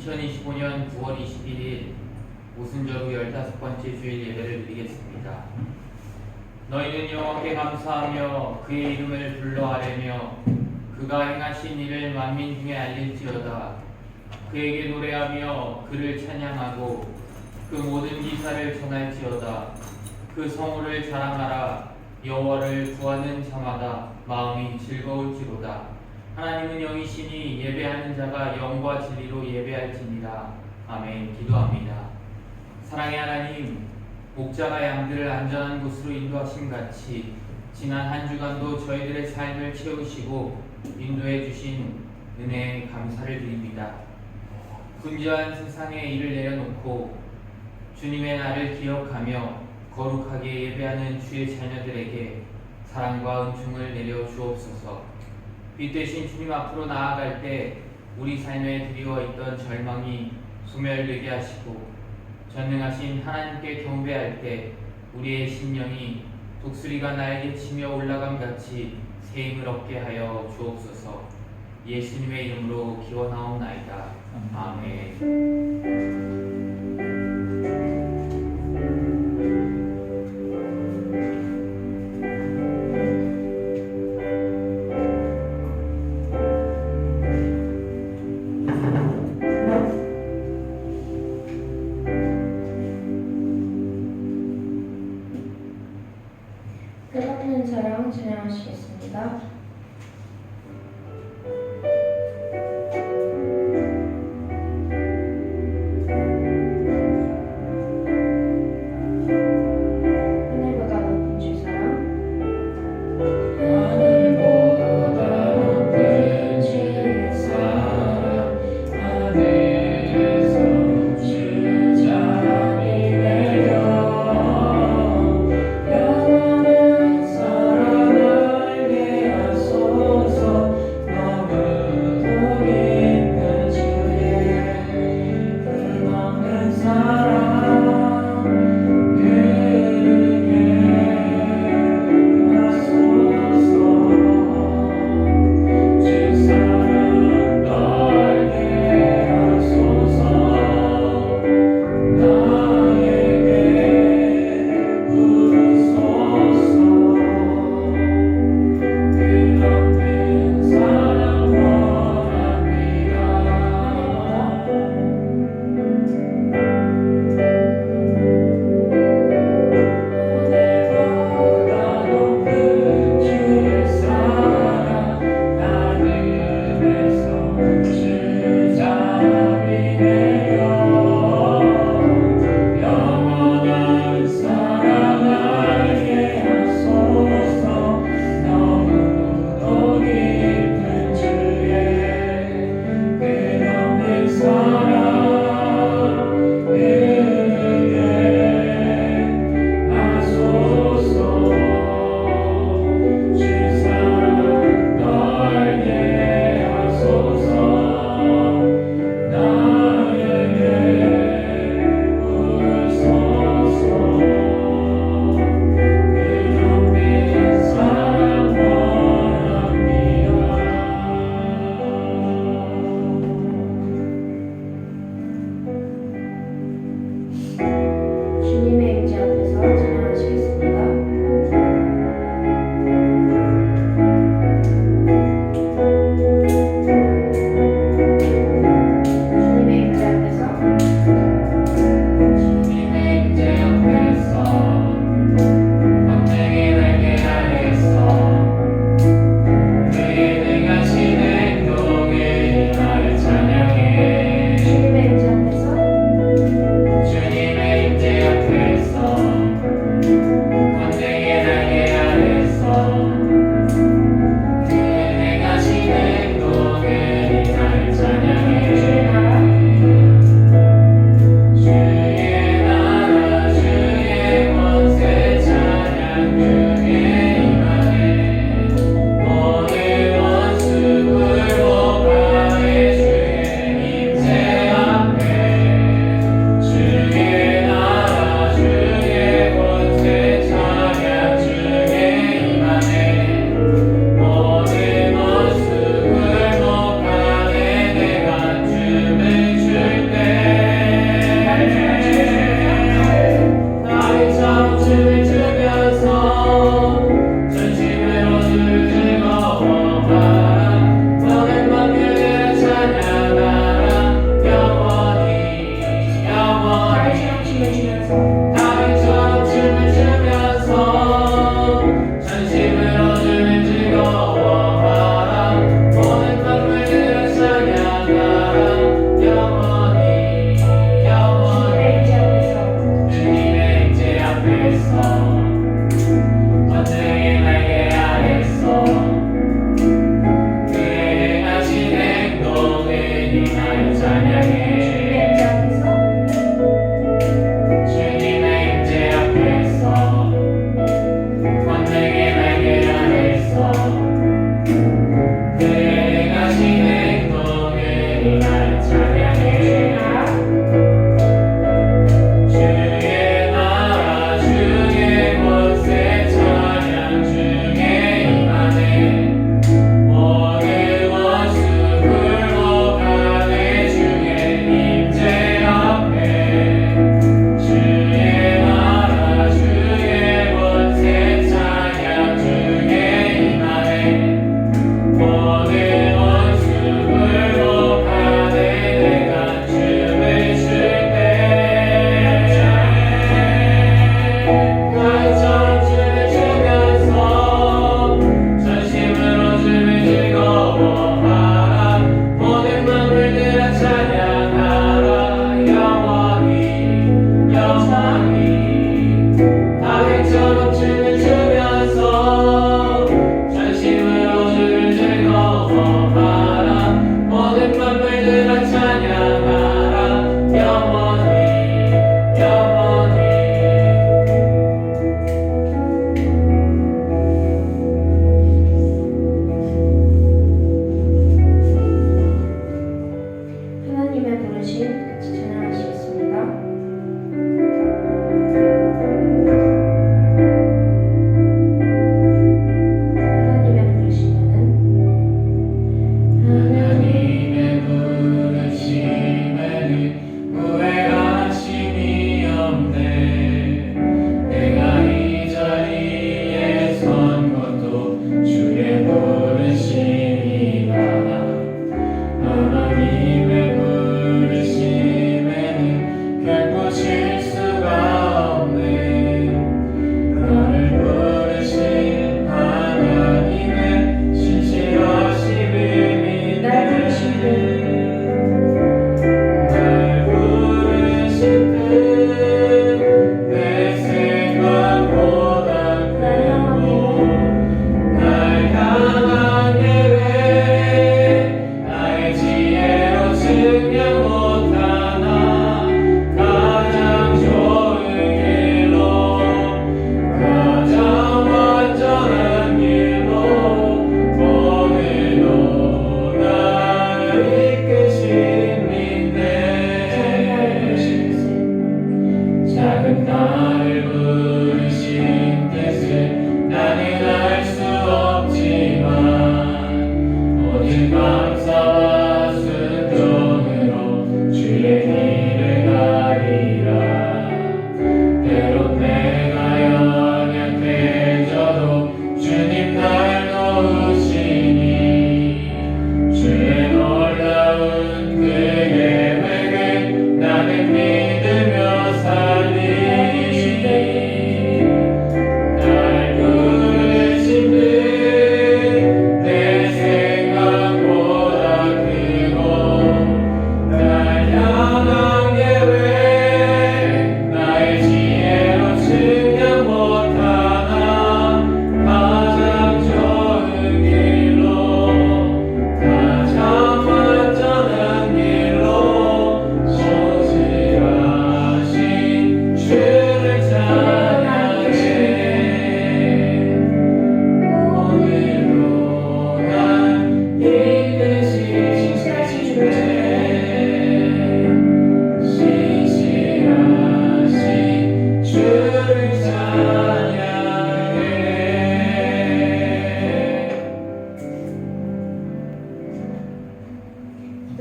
2025년 9월 21일 오순절 후 15번째 주일 예배를 드리겠습니다. 너희는 여호와께 감사하며 그의 이름을 불러아뢰며 그가 행하신 일을 만민 중에 알릴지어다. 그에게 노래하며 그를 찬양하고 그 모든 기사를 전할지어다. 그 성호를 자랑하라. 여호와를 구하는 자마다 마음이 즐거울지로다. 하나님은 영이시니 예배하는 자가 영과 진리로 예배할지니라. 아멘. 기도합니다. 사랑의 하나님, 목자가 양들을 안전한 곳으로 인도하신 같이 지난 한 주간도 저희들의 삶을 채우시고 인도해 주신 은혜에 감사를 드립니다. 분주한 세상의 일을 내려놓고 주님의 날을 기억하며 거룩하게 예배하는 주의 자녀들에게 사랑과 은총을 내려 주옵소서. 빛 대신 주님 앞으로 나아갈 때 우리 삶에 드리워 있던 절망이 소멸되게 하시고 전능하신 하나님께 경배할 때 우리의 심령이 독수리가 날개 치며 올라감 같이 새 힘을 얻게 하여 주옵소서. 예수님의 이름으로 기원하옵나이다. 아멘. 끝없는 사랑 찬양하시겠습니다.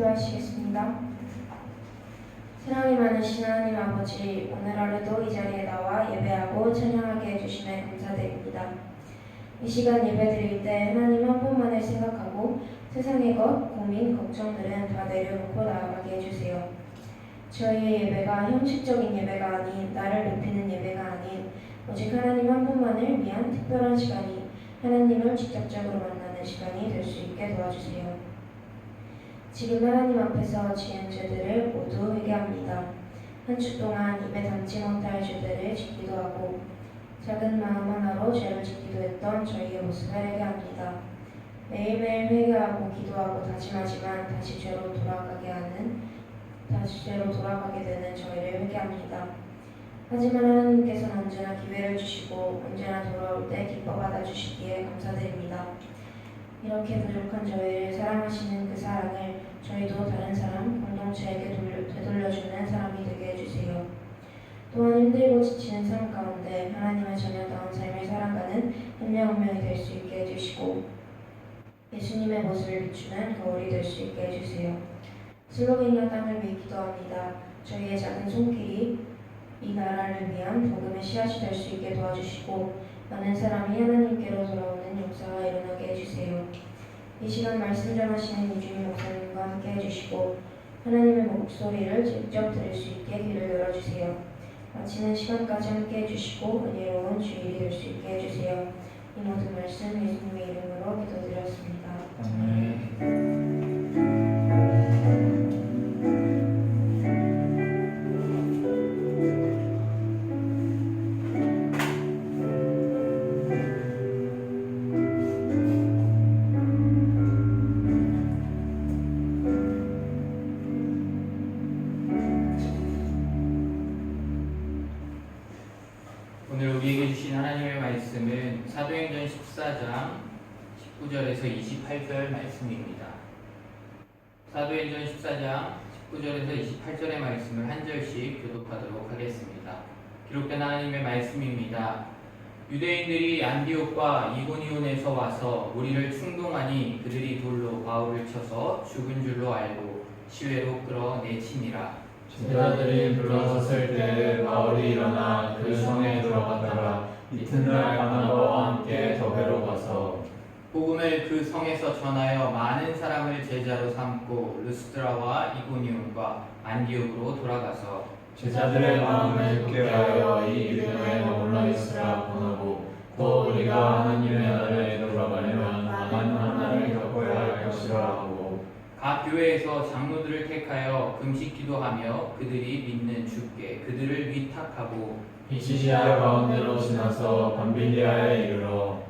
기도하시겠습니다. 사랑이 많으신 하나님 아버지, 오늘 하루도 이 자리에 나와 예배하고 찬양하게 해주심에 감사드립니다. 이 시간 예배드릴 때 하나님 한 분만을 생각하고 세상의 것, 고민, 걱정들은 다 내려놓고 나아가게 해주세요. 저희의 예배가 형식적인 예배가 아닌, 나를 높이는 예배가 아닌 오직 하나님 한 분만을 위한 특별한 시간이, 하나님을 직접적으로 만나는 시간이 될 수 있게 도와주세요. 지금 하나님 앞에서 지은 죄들을 모두 회개합니다. 한 주 동안 입에 담지 못할 죄들을 짓기도 하고 작은 마음 하나로 죄를 짓기도 했던 저희의 모습을 회개합니다. 매일매일 회개하고 기도하고 다짐하지만 다시 죄로 돌아가게 되는 저희를 회개합니다. 하지만 하나님께서는 언제나 기회를 주시고 언제나 돌아올 때 기뻐 받아주시기에 감사드립니다. 이렇게 부족한 저희를 사랑하시는 그 사랑을 저희도 다른 사람, 공동체에게 되돌려주는 사람이 되게 해주세요. 또한 힘들고 지치는 삶 가운데 하나님의 자녀다운 삶을 살아가는 한 명 한 명이 될 수 있게 해주시고 예수님의 모습을 비추는 거울이 될 수 있게 해주세요. 슬로베니아 땅을 위해 기도합니다. 저희의 작은 손길이 이 나라를 위한 복음의 씨앗이 될 수 있게 도와주시고 많은 사람이 하나님께로 돌아오는 역사가 일어나게 해주세요. 이 시간 말씀 전하시는 이주임 목사님과 함께 해주시고 하나님의 목소리를 직접 들을 수 있게 귀를 열어주세요. 마치는 시간까지 함께 해주시고 은혜로운 주일이 될 수 있게 해주세요. 이 모든 말씀 예수님의 이름으로 기도드렸습니다. 오늘 우리에게 주신 하나님의 말씀은 사도행전 14장 19절에서 28절 말씀입니다. 사도행전 14장 19절에서 28절의 말씀을 한 절씩 교독하도록 하겠습니다. 기록된 하나님의 말씀입니다. 유대인들이 안디옥과 이고니온에서 와서 우리를 충동하니 그들이 돌로 바울을 쳐서 죽은 줄로 알고 시외로 끌어내치니라. 제자들이 불러섰을 때 바울이 일어나 그 성에 들어갔다가 이튿날 바나바와 함께 더베로 가서 복음을 그 성에서 전하여 많은 사람을 제자로 삼고 르스드라와 이고니온과 안디옥으로 돌아가서 제자들의 마음을 굳게 하여 이 믿음에 머물러 있으라 권하고 또 우리가 하나님의 나라에 돌아가려면 많은 환난을 겪어야 할 것이라 하고 각 교회에서 장로들을 택하여 금식 기도하며 그들이 믿는 주께 그들을 위탁하고 비시디아 가운데로 지나서 밤빌리아에 이르러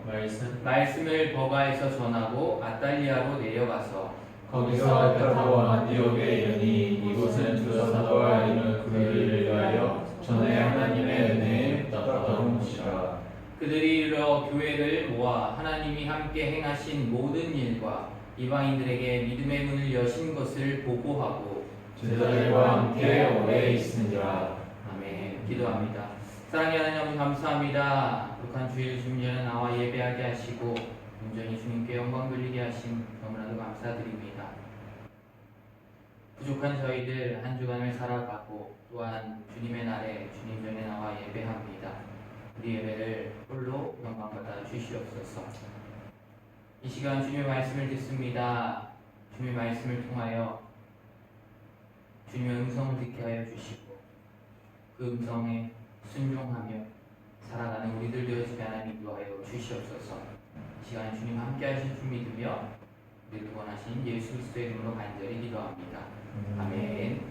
말씀을 버가에서 전하고 아달리아로 내려가서 거기서 배 타고 안디옥에 이르니 이곳은 두 사도가 이룬 그 일을 위하여 전에 하나님의 은혜에 따르던 곳이라. 그들이 이르러 교회를 모아 하나님이 함께 행하신 모든 일과 이방인들에게 믿음의 문을 여신 것을 보고하고 제자들과 함께 오래 있으니라. 아멘. 기도합니다. 사랑의 하나님 아버지 감사합니다. 북한 주일 주민전에 나와 예배하게 하시고 온전히 주님께 영광 돌리게 하심 너무나도 감사드립니다. 부족한 저희들 한 주간을 살아가고 또한 주님의 날에 주님 전에 나와 예배합니다. 우리 예배를 홀로 영광받아 주시옵소서. 이 시간 주님의 말씀을 듣습니다. 주님의 말씀을 통하여 주님의 음성을 듣게 하여 주시고 그 음성에 순종하며 살아가는 우리들 되어지게 하나님 인도하여 주시옵소서. 이 시간 주님 함께 하실 줄 믿으며 우리를 원하신 예수 그리스도의 이름으로 간절히 기도합니다. 아멘.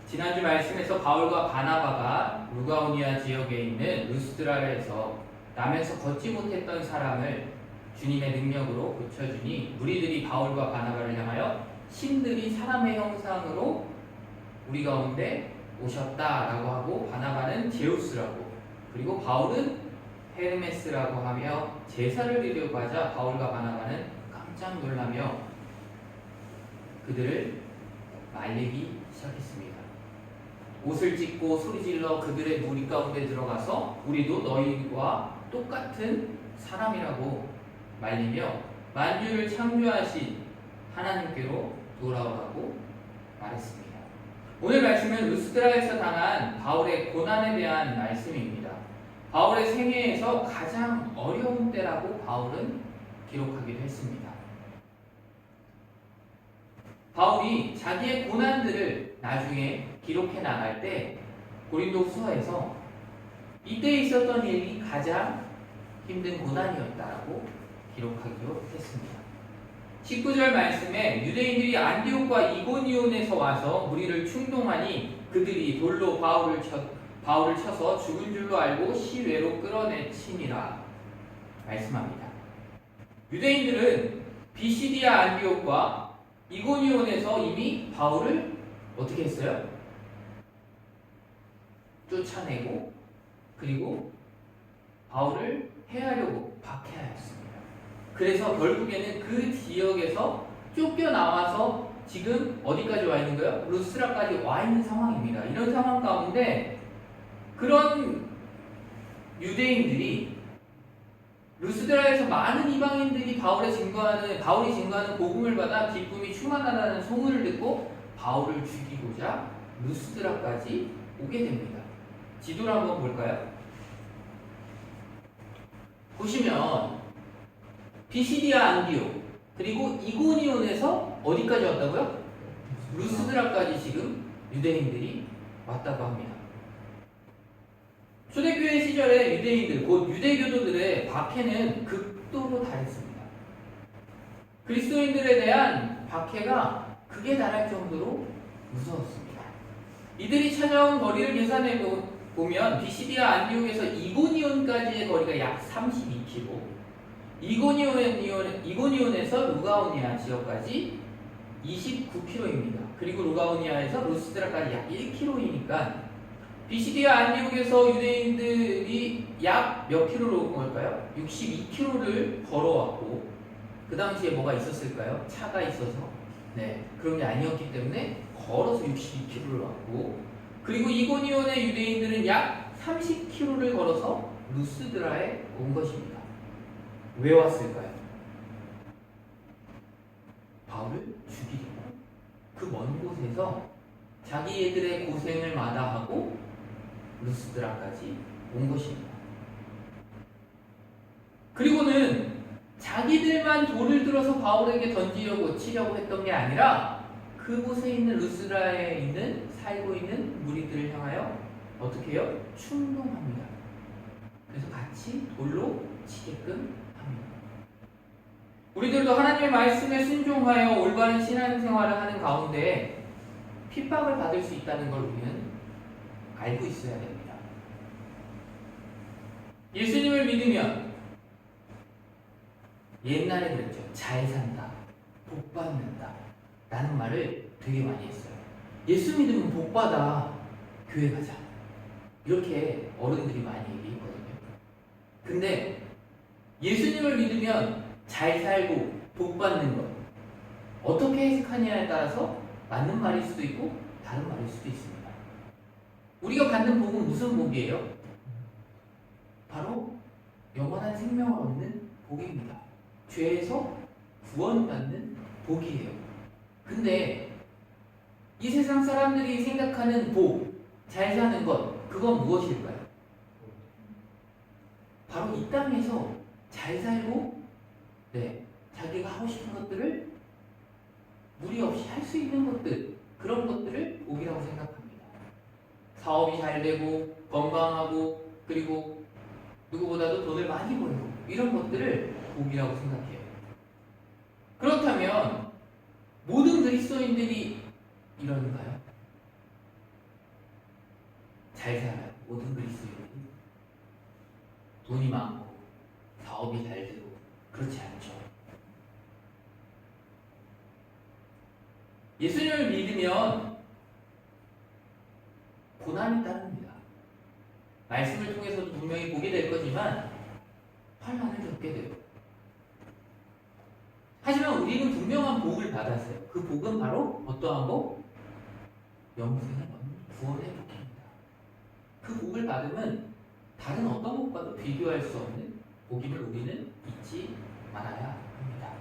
지난주 말씀에서 바울과 바나바가 루가오니아 지역에 있는 루스드라에서 남에서 걷지 못했던 사람을 주님의 능력으로 고쳐주니 무리들이 바울과 바나바를 향하여 신들이 사람의 형상으로 우리 가운데 오셨다라고 하고 바나바는 제우스라고 그리고 바울은 헤르메스라고 하며 제사를 드리려고 하자 바울과 바나바는 깜짝 놀라며 그들을 말리기 시작했습니다. 옷을 찢고 소리질러 그들의 무리 가운데 들어가서 우리도 너희와 똑같은 사람이라고 말리며 만유를 창조하신 하나님께로 돌아오라고 말했습니다. 오늘 말씀은 루스드라에서 당한 바울의 고난에 대한 말씀입니다. 바울의 생애에서 가장 어려운 때라고 바울은 기록하기도 했습니다. 바울이 자기의 고난들을 나중에 기록해 나갈 때 고린도후서에서 이때 있었던 일이 가장 힘든 고난이었다라고 기록하기도 했습니다. 19절 말씀에 유대인들이 안디옥과 이고니온에서 와서 무리를 충동하니 그들이 돌로 바울을 쳐서 죽은 줄로 알고 시외로 끌어내치니라 말씀합니다. 유대인들은 비시디아 안디옥과 이고니온에서 이미 바울을 어떻게 했어요? 쫓아내고 그리고 바울을 해하려고 박해하였습니다. 그래서 결국에는 그 지역에서 쫓겨나와서 지금 어디까지 와 있는 거예요? 루스드라까지 와 있는 상황입니다. 이런 상황 가운데 그런 유대인들이 루스드라에서 많은 이방인들이 바울이 증거하는 복음을 받아 기쁨이 충만하다는 소문을 듣고 바울을 죽이고자 루스드라까지 오게 됩니다. 지도를 한번 볼까요? 보시면 비시디아 안디옥 그리고 이고니온에서 어디까지 왔다고요? 루스드라까지 지금 유대인들이 왔다고 합니다. 초대교회 시절에 유대인들, 곧 유대교도들의 박해는 극도로 달했습니다. 그리스도인들에 대한 박해가 극에 달할 정도로 무서웠습니다. 이들이 찾아온 거리를 계산해 보면 비시디아 안디옥에서 이고니온까지의 거리가 약 32km, 이고니온에서 루가오니아 지역까지 29km입니다. 그리고 루가오니아에서 루스드라까지 약 1km이니까 비시디아 안디옥에서 유대인들이 약 몇 킬로로 온 걸까요? 62km를 걸어왔고 그 당시에 뭐가 있었을까요? 차가 있어서 그런 게 아니었기 때문에 걸어서 62km를 왔고 그리고 이고니온의 유대인들은 약 30km를 걸어서 루스드라에 온 것입니다. 왜 왔을까요? 바울을 죽이려고 그 먼 곳에서 자기애들의 고생을 마다하고 루스드라까지 온 것입니다. 그리고는 자기들만 돌을 들어서 바울에게 던지려고 치려고 했던 게 아니라 그곳에 있는 루스드라에 있는 살고 있는 무리들을 향하여 어떻게 해요? 충동합니다. 그래서 같이 돌로 치게끔 합니다. 우리들도 하나님의 말씀에 순종하여 올바른 신앙생활을 하는 가운데 핍박을 받을 수 있다는 걸 우리는 알고 있어야 됩니다. 예수님을 믿으면 옛날에 그랬죠. 잘 산다, 복 받는다 라는 말을 되게 많이 했어요. 예수 믿으면 복 받아, 교회 가자, 이렇게 어른들이 많이 얘기했거든요. 근데 예수님을 믿으면 잘 살고 복 받는 것 어떻게 해석하냐에 따라서 맞는 말일 수도 있고 다른 말일 수도 있습니다. 우리가 받는 복은 무슨 복이에요? 바로 영원한 생명을 얻는 복입니다. 죄에서 구원받는 복이에요. 근데 이 세상 사람들이 생각하는 복, 잘 사는 것, 그건 무엇일까요? 바로 이 땅에서 잘 살고 자기가 하고 싶은 것들을 무리 없이 할 수 있는 것들, 그런 것들을 복이라고 생각합니다. 사업이 잘 되고 건강하고 그리고 누구보다도 돈을 많이 벌고 이런 것들을 복이라고 생각해요. 그렇다면 모든 그리스도인들이 이런가요? 잘 살아요. 모든 그리스도인들이 돈이 많고 사업이 잘 되고 그렇지 않죠. 예수님을 믿으면 고난이 따릅니다. 말씀을 통해서도 분명히 보게 될 거지만 환난을 겪게 돼요. 하지만 우리는 분명한 복을 받았어요. 그 복은 바로 어떠한 복? 영생을 얻는 구원의 복입니다. 그 복을 받으면 다른 어떤 복과도 비교할 수 없는 복임을 우리는 잊지 말아야 합니다.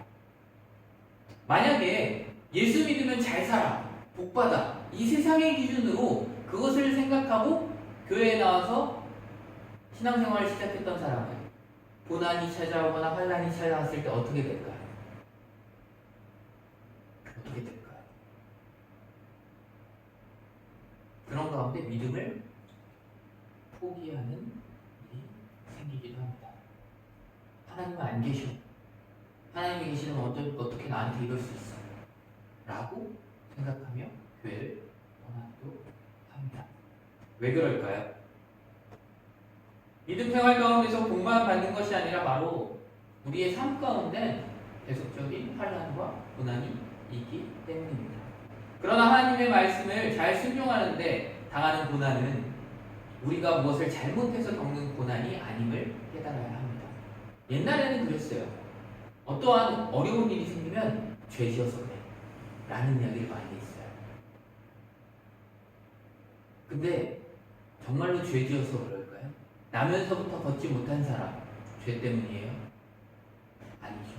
만약에 예수 믿으면 잘 살아, 복받아. 이 세상의 기준으로 그것을 생각하고 교회에 나와서 신앙생활을 시작했던 사람은 고난이 찾아오거나 환난이 찾아왔을 때 어떻게 될까요? 어떻게 될까요? 그런 가운데 믿음을 포기하는 일이 생기기도 합니다. 하나님은 안 계셔. 하나님이 계시면 어떻게 나한테 이럴 수 있어? 라고 생각하며 교회를 떠나기도 합니다. 왜 그럴까요? 믿음 생활 가운데서 복만 받는 것이 아니라 바로 우리의 삶 가운데 계속적인 환난과 고난이 있기 때문입니다. 그러나 하나님의 말씀을 잘 순종하는데 당하는 고난은 우리가 무엇을 잘못해서 겪는 고난이 아님을 깨달아야 합니다. 옛날에는 그랬어요. 어떠한 어려운 일이 생기면 죄 지어서 그래 라는 이야기를 많이 했어요. 근데 정말로 죄 지어서 그럴까요? 나면서부터 걷지 못한 사람 죄 때문이에요? 아니죠.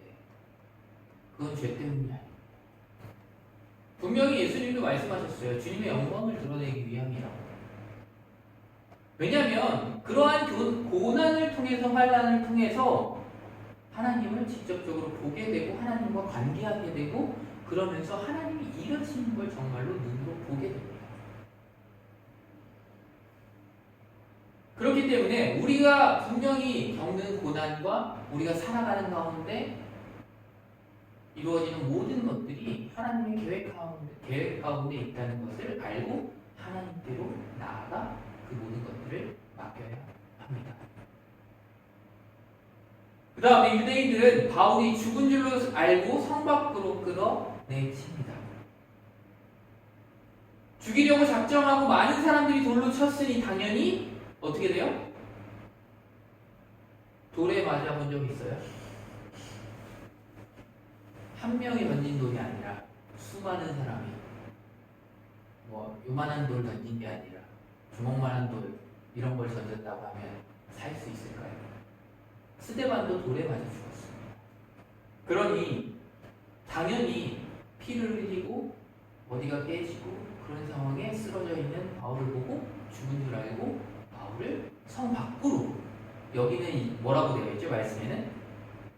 네. 그건 죄 때문이 아니에요. 분명히 예수님도 말씀하셨어요. 주님의 영광을 드러내기 위함이라고. 왜냐하면 그러한 고난을 통해서 환난을 통해서 하나님을 직접적으로 보게 되고 하나님과 관계하게 되고 그러면서 하나님이 일하시는 걸 정말로 눈으로 보게 됩니다. 그렇기 때문에 우리가 분명히 겪는 고난과 우리가 살아가는 가운데 이루어지는 모든 것들이 하나님의 계획 가운데 있다는 것을 알고 하나님께로 나아가 그 모든 것들을 맡겨야 합니다. 그 다음에 유대인들은 바울이 죽은 줄로 알고 성 밖으로 끌어내칩니다. 죽이려고 작정하고 많은 사람들이 돌로 쳤으니 당연히 어떻게 돼요? 돌에 맞아본 적 있어요? 한 명이 던진 돌이 아니라 수많은 사람이 요만한 돌 던진 게 아니라 주먹만한 돌 이런 걸 던졌다고 하면 살 수 있을까요? 스데반도 돌에 맞아 죽었습니다. 그러니 당연히 피를 흘리고 어디가 깨지고 그런 상황에 쓰러져 있는 바울을 보고 죽은 줄 알고 바울을 성 밖으로, 여기는 뭐라고 되어 있죠? 말씀에는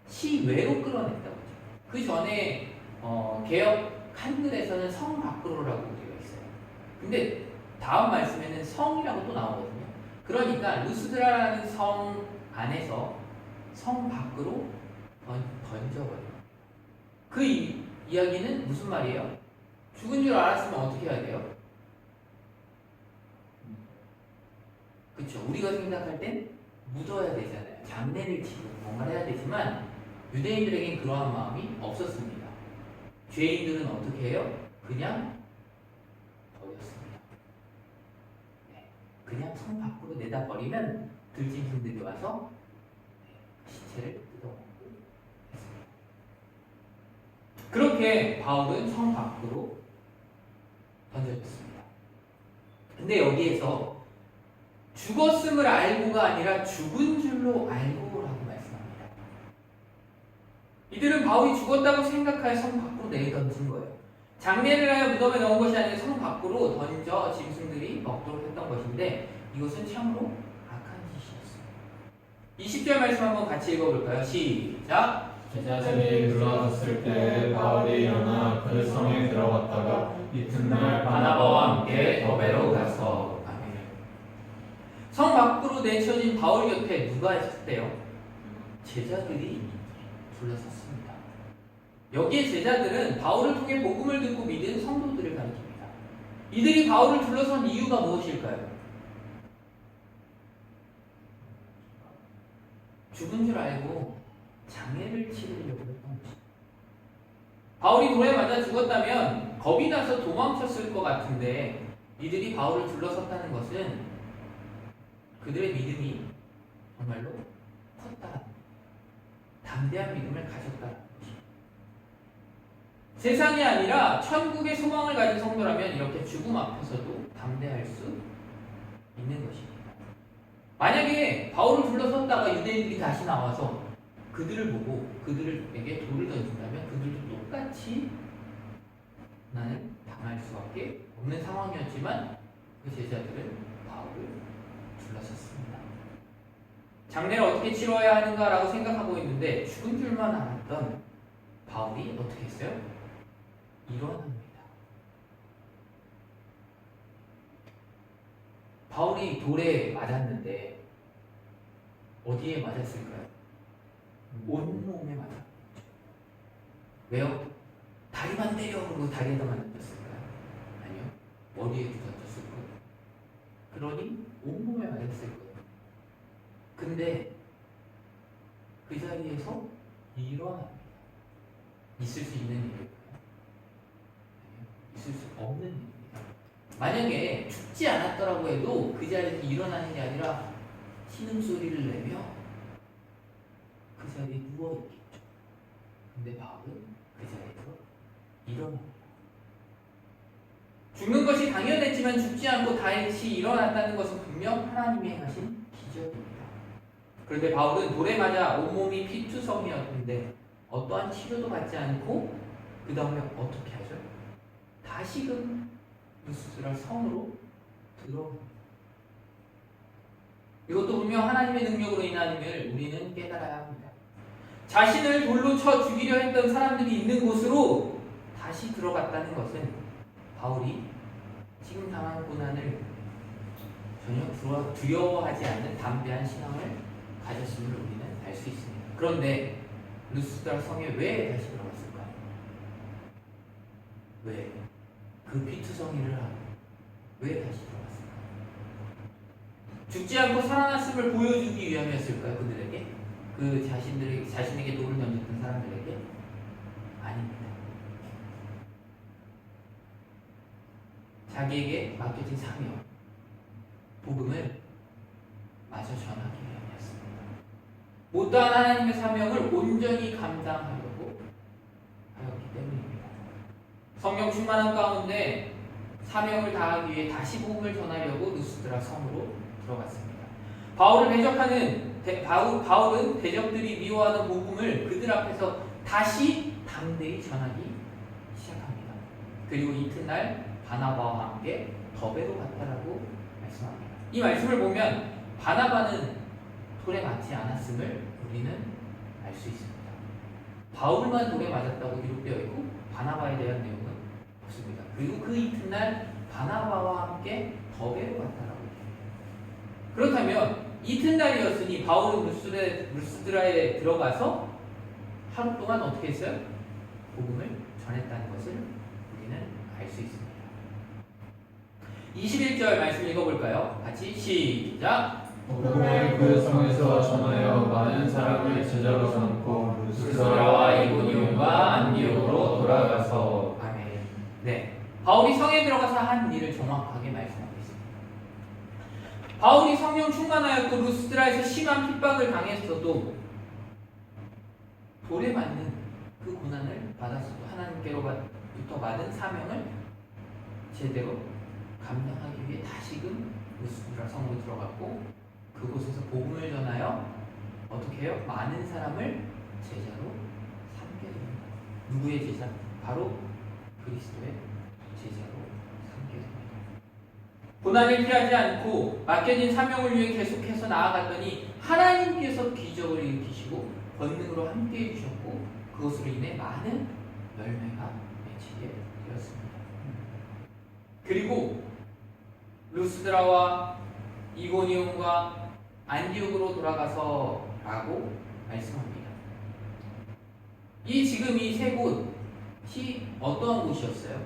시외로 끌어냈다고 하죠. 그 전에 개역 한글에서는 성 밖으로라고 되어 있어요. 근데 다음 말씀에는 성이라고 또 나오거든요. 그러니까 루스드라라는 성 안에서 성 밖으로 던져버려요. 그 이야기는 무슨 말이에요? 죽은 줄 알았으면 어떻게 해야 돼요? 그렇죠. 우리가 생각할 땐 묻어야 되잖아요. 장례를 치고 뭔가를 해야 되지만 유대인들에겐 그러한 마음이 없었습니다. 죄인들은 어떻게 해요? 그냥 버렸습니다. 네. 그냥 성 밖으로 내다 버리면 들짐승들이 와서 시체를 뜯어먹고 했습니다. 그렇게 바울은 성 밖으로 던져졌습니다. 근데 여기에서 죽었음을 알고가 아니라 죽은 줄로 알고라고 말씀합니다. 이들은 바울이 죽었다고 생각하여 성 밖으로 내던진 거예요. 장례를 하여 무덤에 넣은 것이 아니라 성 밖으로 던져 짐승들이 먹도록 했던 것인데 이것은 참으로 악한 짓이었습니다. 20절 말씀 한번 같이 읽어볼까요? 시작! 제자들이 들어왔을 때 바울이 일어나 그 성에 들어갔다가 이튿날 바나바와 함께 더베로 가서 성 밖으로 내쳐진 바울 곁에 누가 있었대요? 제자들이 둘러섰습니다. 여기에 제자들은 바울을 통해 복음을 듣고 믿은 성도들을 가리킵니다. 이들이 바울을 둘러선 이유가 무엇일까요? 죽은 줄 알고 장례를 치르려고 했던 것입니다. 바울이 돌에 맞아 죽었다면 겁이 나서 도망쳤을 것 같은데 이들이 바울을 둘러섰다는 것은 그들의 믿음이 정말로 컸다, 담대한 믿음을 가졌다는 것입니다. 세상이 아니라 천국의 소망을 가진 성도라면 이렇게 죽음 앞에서도 담대할 수 있는 것입니다. 만약에 바울을 둘러섰다가 유대인들이 다시 나와서 그들을 보고 그들에게 돌을 던진다면 그들도 똑같이 똑같이 고난을 당할 수밖에 없는 상황이었지만 그 제자들은 바울을 둘러섰습니다. 장례를 어떻게 치러야 하는가라고 생각하고 있는데 죽은 줄만 알았던 바울이 어떻게 했어요? 일어납니다. 바울이 돌에 맞았는데 어디에 맞았을까요? 온몸에 맞았죠. 왜요? 다리만 때려 그러고 다리에다 맞았을까요? 아니요. 머리에 던졌을 거예요. 그러니 온몸에 맞았을 거예요. 근데 그 자리에서 일어납니다. 있을 수 있는 일일까요? 아니요. 있을 수 없는 일입니다. 만약에 죽지 않았더라고 해도 그 자리에서 일어나는 게 아니라 신음소리를 내며 그 자리에 누워있겠죠. 근데 바울은 그 자리에서 일어납니다. 죽는 것이 당연했지만 죽지 않고 다시 일어났다는 것은 분명 하나님이 행하신 기적입니다. 그런데 바울은 돌에 맞아 온몸이 피투성이었는데 어떠한 치료도 받지 않고 그 다음에 어떻게 하죠? 다시금 루스드라 성으로 들어갑니다. 이것도 분명 하나님의 능력으로 인함을 우리는 깨달아야 합니다. 자신을 돌로 쳐 죽이려 했던 사람들이 있는 곳으로 다시 들어갔다는 것은 바울이 지금 당한 고난을 전혀 두려워하지 않는 담대한 신앙을 가졌음을 우리는 알 수 있습니다. 그런데 루스드라 성에 왜 다시 들어갔을까요? 왜? 그 피투성이를 하고 왜 다시 들어갔을까요? 죽지 않고 살아났음을 보여주기 위함이었을까요? 그들에게? 그 자신에게 돌을 던졌던 사람들에게? 아닙니다. 자기에게 맡겨진 사명, 복음을 마저 전하기 위함이었습니다. 못다한 하나님의 사명을 온전히 감당하려고 하였기 때문입니다. 성령 충만한 가운데 사명을 다하기 위해 다시 복음을 전하려고 루스드라 성으로 들어갔습니다. 바울은 대적들이 미워하는 복음을 그들 앞에서 다시 담대히 전하기 시작합니다. 그리고 이튿날 바나바와 함께 더베로 갔다라고 말씀합니다. 이 말씀을 보면 바나바는 돌에 맞지 않았음을 우리는 알 수 있습니다. 바울만 돌에 맞았다고 기록되어 있고 바나바에 대한 내용은 없습니다. 그리고 그 이튿날 바나바와 함께 더베로 갔다라고 얘기합니다. 그렇다면 이튿날이었으니 바울은 루스드라에 들어가서 하루 동안 어떻게 했어요? 복음을 전했다는 것을 우리는 알 수 있습니다. 21절 말씀 읽어볼까요? 같이 시작! 복음을 그 성에서 전하여 많은 사람을 제자로 삼고 루스드라와 이고니온과 안디옥으로 돌아가서. 아멘. 네, 바울이 성에 들어가서 한 일을 정확하게 말씀하겠습니다. 바울이 성령 충만하였고 루스드라에서 심한 핍박을 당했어도 돌에 맞는 그 고난을 받았어도 하나님께로부터 받은 사명을 제대로 감당하기 위해 다시금 루스드라 성으로 들어갔고 그곳에서 복음을 전하여 어떻게 해요? 많은 사람을 제자로 삼게 됩니다. 누구의 제자? 바로 그리스도의 제자로 삼게 됩니다. 고난을 피하지 않고 맡겨진 사명을 위해 계속해서 나아갔더니 하나님께서 기적을 일으키시고 권능으로 함께해 주셨고 그것으로 인해 많은 열매가 맺히게 되었습니다. 그리고 루스드라와 이고니온과 안디옥으로 돌아가서 라고 말씀합니다. 지금 이 세 곳이 어떠한 곳이었어요?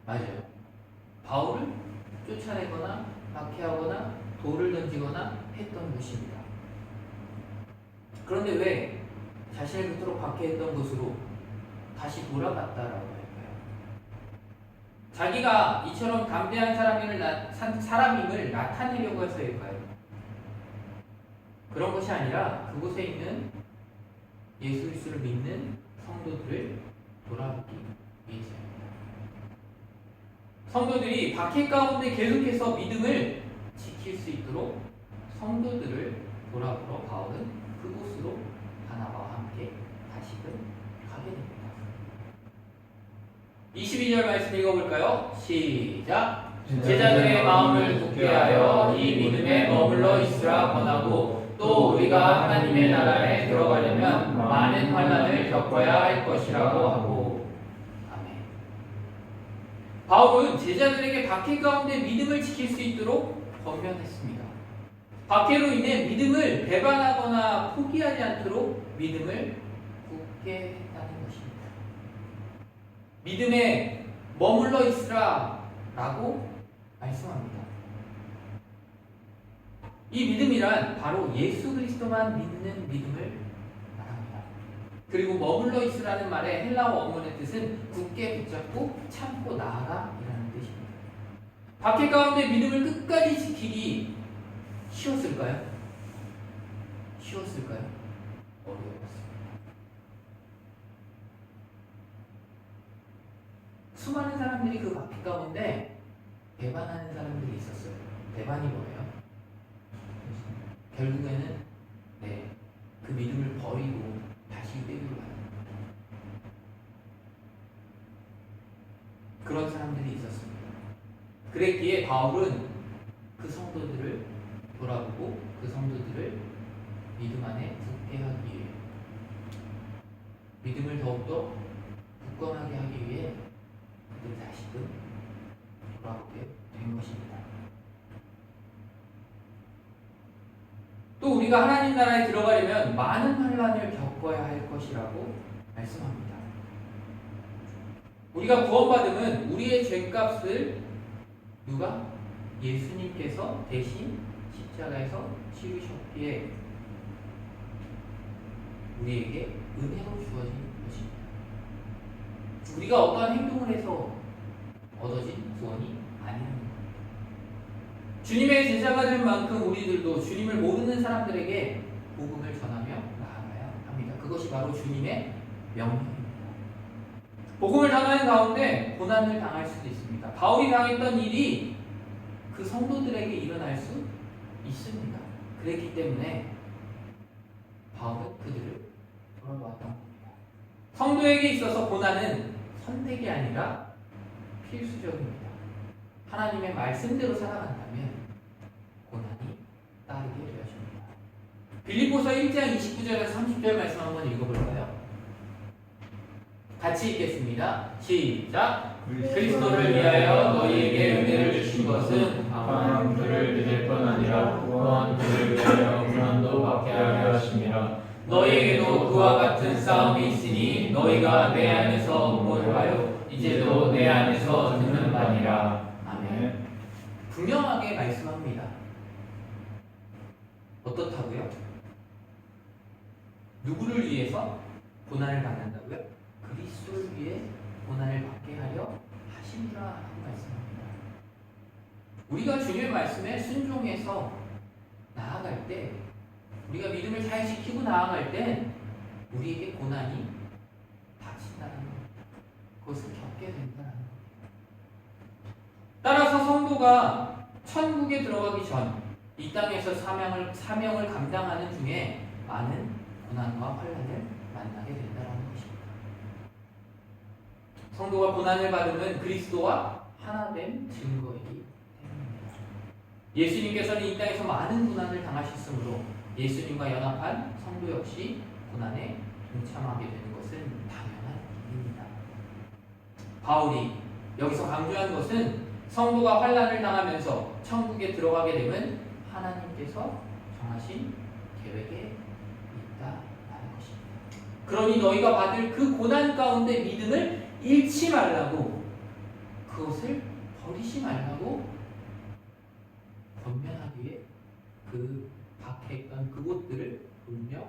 맞아요. 바울을 쫓아내거나 박해하거나 돌을 던지거나 했던 곳입니다. 그런데 왜 자신을 그토록 박해했던 곳으로 다시 돌아갔다라고 할까요? 자기가 이처럼 담대한 사람임을 나타내려고 해서일까요? 그런 것이 아니라 그곳에 있는 예수 그리스도를 믿는 성도들을 돌아보기 위해서입니다. 성도들이 박해 가운데 계속해서 믿음을 지킬 수 있도록 성도들을 돌아보러 바울은 그곳으로 22절 말씀 읽어볼까요? 시작. 제자들의 마음을 굳게 하여 이 믿음에 머물러 있으라 권하고 또 우리가 하나님의 나라에 들어가려면 많은 환난을 겪어야 할 것이라고 하고. 아멘. 바울은 제자들에게 박해 가운데 믿음을 지킬 수 있도록 권면했습니다. 박해로 인해 믿음을 배반하거나 포기하지 않도록 믿음을 굳게 했다는 것입니다. 믿음에 머물러 있으라 라고 말씀합니다. 이 믿음이란 바로 예수 그리스도만 믿는 믿음을 말합니다. 그리고 머물러 있으라는 말의 헬라어 원문의 뜻은 굳게 붙잡고 참고 나아가 이라는 뜻입니다. 박해 가운데 믿음을 끝까지 지키기 쉬웠을까요? 쉬웠을까요? 어려웠습니다. 수많은 사람들이 그 박해 가운데 배반하는 사람들이 있었어요. 배반이 뭐예요? 결국에는 그 믿음을 버리고 다시 유대교로 가는 그런 사람들이 있었습니다. 그랬기에 바울은 그 성도들을 돌아보고 그 성도들을 믿음 안에 굳게 하기 위해, 믿음을 더욱더 굳건하게 하기 위해 그들 다시금 돌아보게 된 것입니다. 또 우리가 하나님 나라에 들어가려면 많은 환난을 겪어야 할 것이라고 말씀합니다. 우리가 구원받으면 우리의 죄값을 누가? 예수님께서 대신 십자가에서 치르셨기에 우리에게 은혜로 주어진 것입니다. 우리가 어떠한 행동을 해서 얻어진 구원이 아닙니다. 주님의 제자가 될 만큼 우리들도 주님을 모르는 사람들에게 복음을 전하며 나아가야 합니다. 그것이 바로 주님의 명령입니다. 복음을 전하는 가운데 고난을 당할 수도 있습니다. 바울이 당했던 일이 그 성도들에게 일어날 수 있습니다. 그랬기 때문에 바울은 그들을 돌아보았던 겁니다. 성도에게 있어서 고난은 선택이 아니라 필수적입니다. 하나님의 말씀대로 살아간다면 고난이 따르게 되어집니다. 빌립보서 1장 29절에서 30절 말씀 한번 읽어볼까요? 같이 읽겠습니다. 시작. 그리스도를 위하여 너희에게 은혜를 주신 것은 다만 그를 믿을 뿐 아니라 또한 그를 위하여 고난도 받게 하려 하심이라. 너희에게도 그와 같은 싸움이 있으니 너희가 내 안에서 모여하여 이제도 내 안에서 듣는 바니라. 아멘. 분명하게 말씀합니다. 어떻다고요? 누구를 위해서 고난을 받는다고요? 그리스도를 위해 고난을 받게 하려 하심이라고 말씀합니다. 우리가 주님의 말씀에 순종해서 나아갈 때, 우리가 믿음을 잘 지키고 나아갈 때 우리에게 고난이 닥친다는 겁니다. 그것을 겪게 된다는 겁니다. 따라서 성도가 천국에 들어가기 전 이 땅에서 사명을 감당하는 중에 많은 고난과 환난을 만나게 된다는 것입니다. 성도가 고난을 받으면 그리스도와 하나된 증거이기 때문입니다. 예수님께서는 이 땅에서 많은 고난을 당하셨으므로 예수님과 연합한 성도 역시 고난에 동참하게 되는 것은 당연한 일입니다. 바울이 여기서 강조한 것은 성도가 환난을 당하면서 천국에 들어가게 되면 하나님께서 정하신 계획에 있다라는 것입니다. 그러니 너희가 받을 그 고난 가운데 믿음을 잃지 말라고, 그것을 버리지 말라고 권면하기 위해 그 박해했던 그곳들을 돌며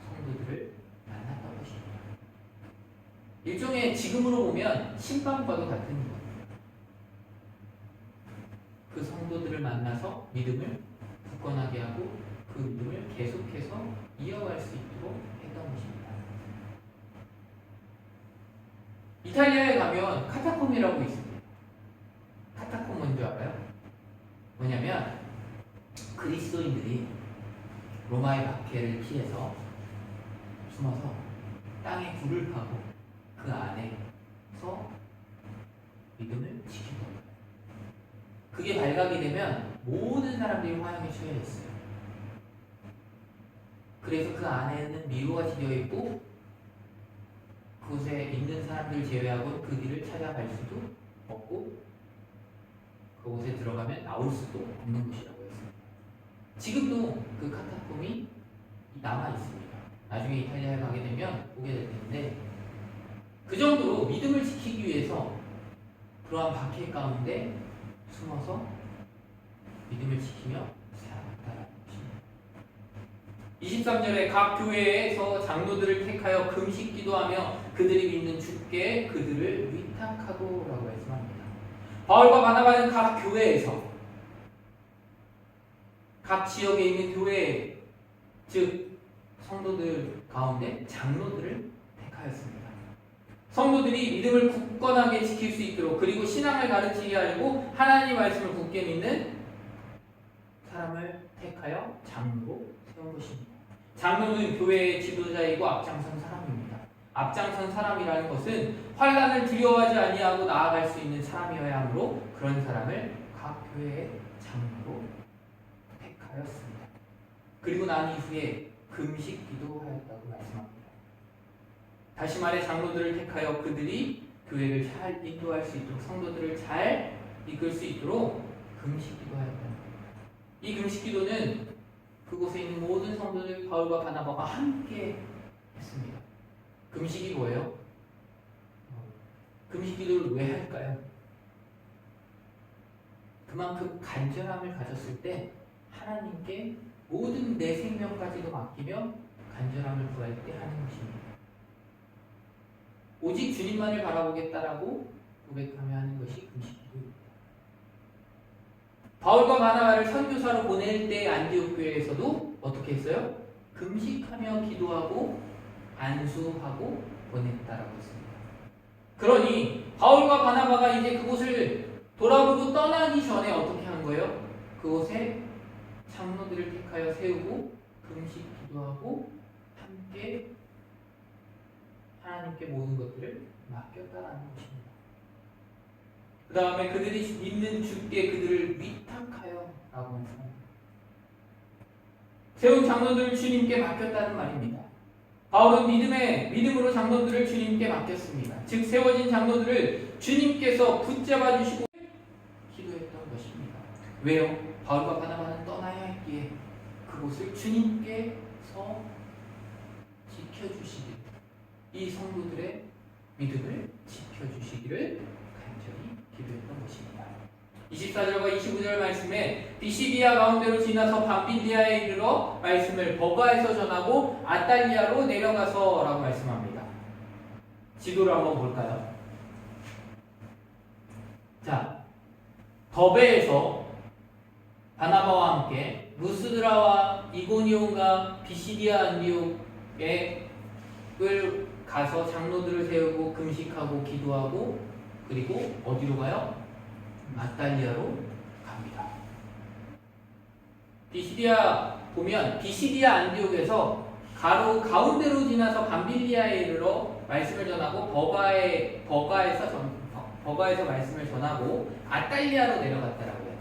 성도들을 만났던 것입니다. 일종의 지금으로 보면 심판과도 같은 겁니다. 그 성도들을 만나서 믿음을 굳건하게 하고 그 믿음을 계속해서 이어갈 수 있도록 했던 것입니다. 이탈리아에 가면 카타콤이라고 있습니다. 카타콤 뭔지 알아요? 뭐냐면 그리스도인들이 로마의 박해를 피해서 숨어서 땅에 굴을 파고 그 안에 서서 믿음을 지킨 겁니다. 그게 발각이 되면 모든 사람들이 화형에 처해졌어요. 그래서 그 안에는 미로같이 되어 있고 그곳에 있는 사람들 제외하고 그 길을 찾아갈 수도 없고 그곳에 들어가면 나올 수도 없는 곳이라고 했습니다. 지금도 그 카타콤이 남아 있습니다. 나중에 이탈리아에 가게 되면 보게 될 텐데 그 정도로 믿음을 지키기 위해서 그러한 박해 가운데 숨어서 믿음을 지키며 살아갔다는 것입니다. 23절에 각 교회에서 장로들을 택하여 금식 기도하며 그들이 믿는 주께 그들을 위탁하고 라고 말씀합니다. 바울과 바나바는 각 교회에서 각 지역에 있는 교회 즉 성도들 가운데 장로들을 택하였습니다. 성도들이 믿음을 굳건하게 지킬 수 있도록 그리고 신앙을 가르치게 하려고 하나님 말씀을 굳게 믿는 사람을 택하여 장로로 세운 것입니다. 장로는 교회의 지도자이고 앞장선 사람입니다. 앞장선 사람이라는 것은 환난을 두려워하지 아니하고 나아갈 수 있는 사람이어야 하므로 그런 사람을 각 교회의 장로로 택하였습니다. 그리고 난 이후에 금식 기도하였다고 말씀합니다. 다시 말해 장로들을 택하여 그들이 교회를 잘 인도할 수 있도록 성도들을 잘 이끌 수 있도록 금식 기도하였다는 겁니다. 이 금식 기도는 그곳에 있는 모든 성도들 바울과 바나바가 함께 했습니다. 금식이 뭐예요? 금식 기도를 왜 할까요? 그만큼 간절함을 가졌을 때 하나님께 모든 내 생명까지도 맡기며 간절함을 구할 때 하는 것입니다. 오직 주님만을 바라보겠다라고 고백하며 하는 것이 금식 기도입니다. 바울과 바나바를 선교사로 보낼 때 안디옥 교회에서도 어떻게 했어요? 금식하며 기도하고 안수하고 보냈다라고 했습니다. 그러니 바울과 바나바가 이제 그곳을 돌아보고 떠나기 전에 어떻게 한 거예요? 그곳에 장로들을 택하여 세우고 금식 기도하고 함께 하나님께 모든 것들을 맡겼다라는 것입니다. 그 다음에 그들이 믿는 주께 그들을 위탁하여 라고 했습니다. 세운 장로들을 주님께 맡겼다는 말입니다. 바울은 믿음으로 장로들을 주님께 맡겼습니다. 즉 세워진 장로들을 주님께서 붙잡아 주시고 기도했던 것입니다. 왜요? 바울과 바나바는 떠나야 했기에 그곳을 주님께서 지켜주시길 이 성도들의 믿음을 지켜주시기를 간절히 기도했던 것입니다. 24절과 25절 말씀에 비시디아 가운데로 지나서 밤빌리아에 이르러 말씀을 버가에서 전하고 아탈리아로 내려가서 라고 말씀합니다. 지도를 한번 볼까요? 자, 더베에서 바나바와 함께 루스드라와 이고니온과 비시디아 안디옥에 가서 장로들을 세우고 금식하고 기도하고 그리고 어디로 가요? 아탈리아로 갑니다. 비시디아 보면 비시디아 안디옥에서 가운데로 지나서 밤빌리아에 이르러 말씀을 전하고 버가에서 말씀을 전하고 아탈리아로 내려갔다라고 해요.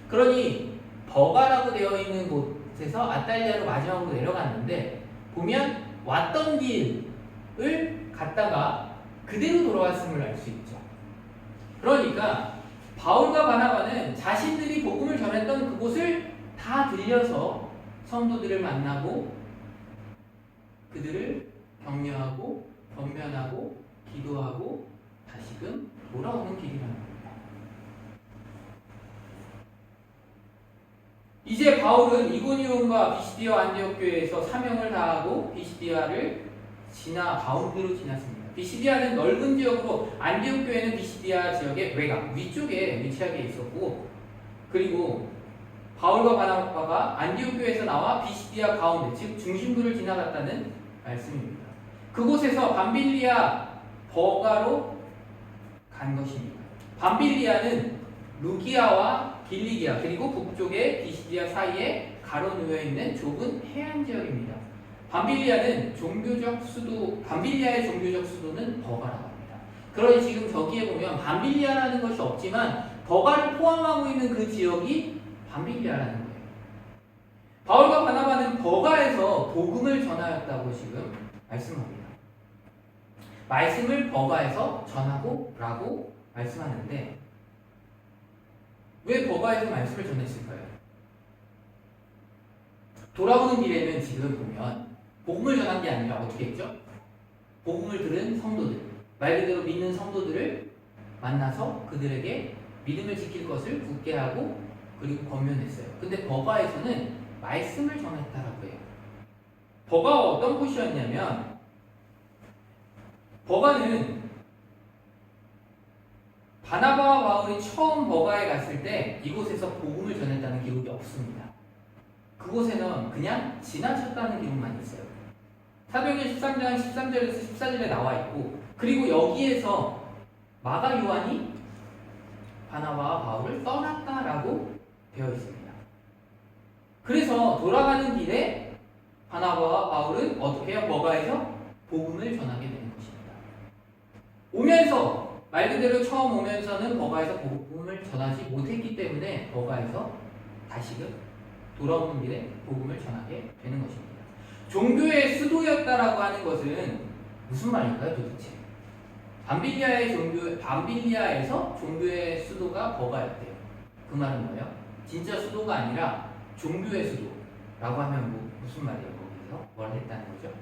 그러니 버가라고 되어 있는 곳에서 아탈리아로 마지막으로 내려갔는데 보면 왔던 길을 갔다가 그대로 돌아왔음을 알 수 있죠. 그러니까 바울과 바나바는 자신들이 복음을 전했던 그곳을 다 들려서 성도들을 만나고 그들을 격려하고 권면하고 기도하고 다시금 돌아오는 길이라는 겁니다. 이제 바울은 이고니온과 비시디아 안디옥 교회에서 사명을 다하고 비시디아를 가운데로 지났습니다. 비시디아는 넓은 지역으로 안디옥 교회는 비시디아 지역의 외곽 위쪽에 위치하게 있었고 그리고 바울과 바나바가 안디옥 교회에서 나와 비시디아 가운데 즉 중심부를 지나갔다는 말씀입니다. 그곳에서 밤빌리아 버가로 간 것입니다. 밤빌리아는 루기아와 길리기아 그리고 북쪽의 비시디아 사이에 가로놓여 있는 좁은 해안 지역입니다. 밤빌리아의 종교적 수도는 버가라고 합니다. 그러니 지금 저기에 보면 밤빌리아라는 것이 없지만 버가를 포함하고 있는 그 지역이 밤빌리아라는 거예요. 바울과 바나바는 버가에서 복음을 전하였다고 지금 말씀합니다. 말씀을 버가에서 전하고 라고 말씀하는데 왜 버가에서 말씀을 전했을까요? 돌아오는 길에는 지금 보면 복음을 전한 게 아니라 어떻게 했죠? 복음을 들은 성도들, 말 그대로 믿는 성도들을 만나서 그들에게 믿음을 지킬 것을 굳게 하고 그리고 권면했어요. 근데 버가에서는 말씀을 전했다라고 해요. 버가가 어떤 곳이었냐면 버가는 바나바와 바울이 처음 버가에 갔을 때 이곳에서 복음을 전했다는 기록이 없습니다. 그곳에는 그냥 지나쳤다는 기록만 있어요. 사도행전 13장 13절에서 14절에 나와 있고 그리고 여기에서 마가 요한이 바나바와 바울을 떠났다라고 되어 있습니다. 그래서 돌아가는 길에 바나바와 바울은 어떻게 해요? 버가에서 복음을 전하게 되는 것입니다. 오면서 말 그대로 처음 오면서는 버가에서 복음을 전하지 못했기 때문에 버가에서 다시금 돌아오는 길에 복음을 전하게 되는 것입니다. 종교의 수도였다라고 하는 것은 무슨 말일까요, 도대체? 밤빌리아에서 종교의 수도가 버가였대요. 그 말은 뭐예요? 진짜 수도가 아니라 종교의 수도라고 하면 무슨 말이에요? 거기서 뭘 했다는 거죠?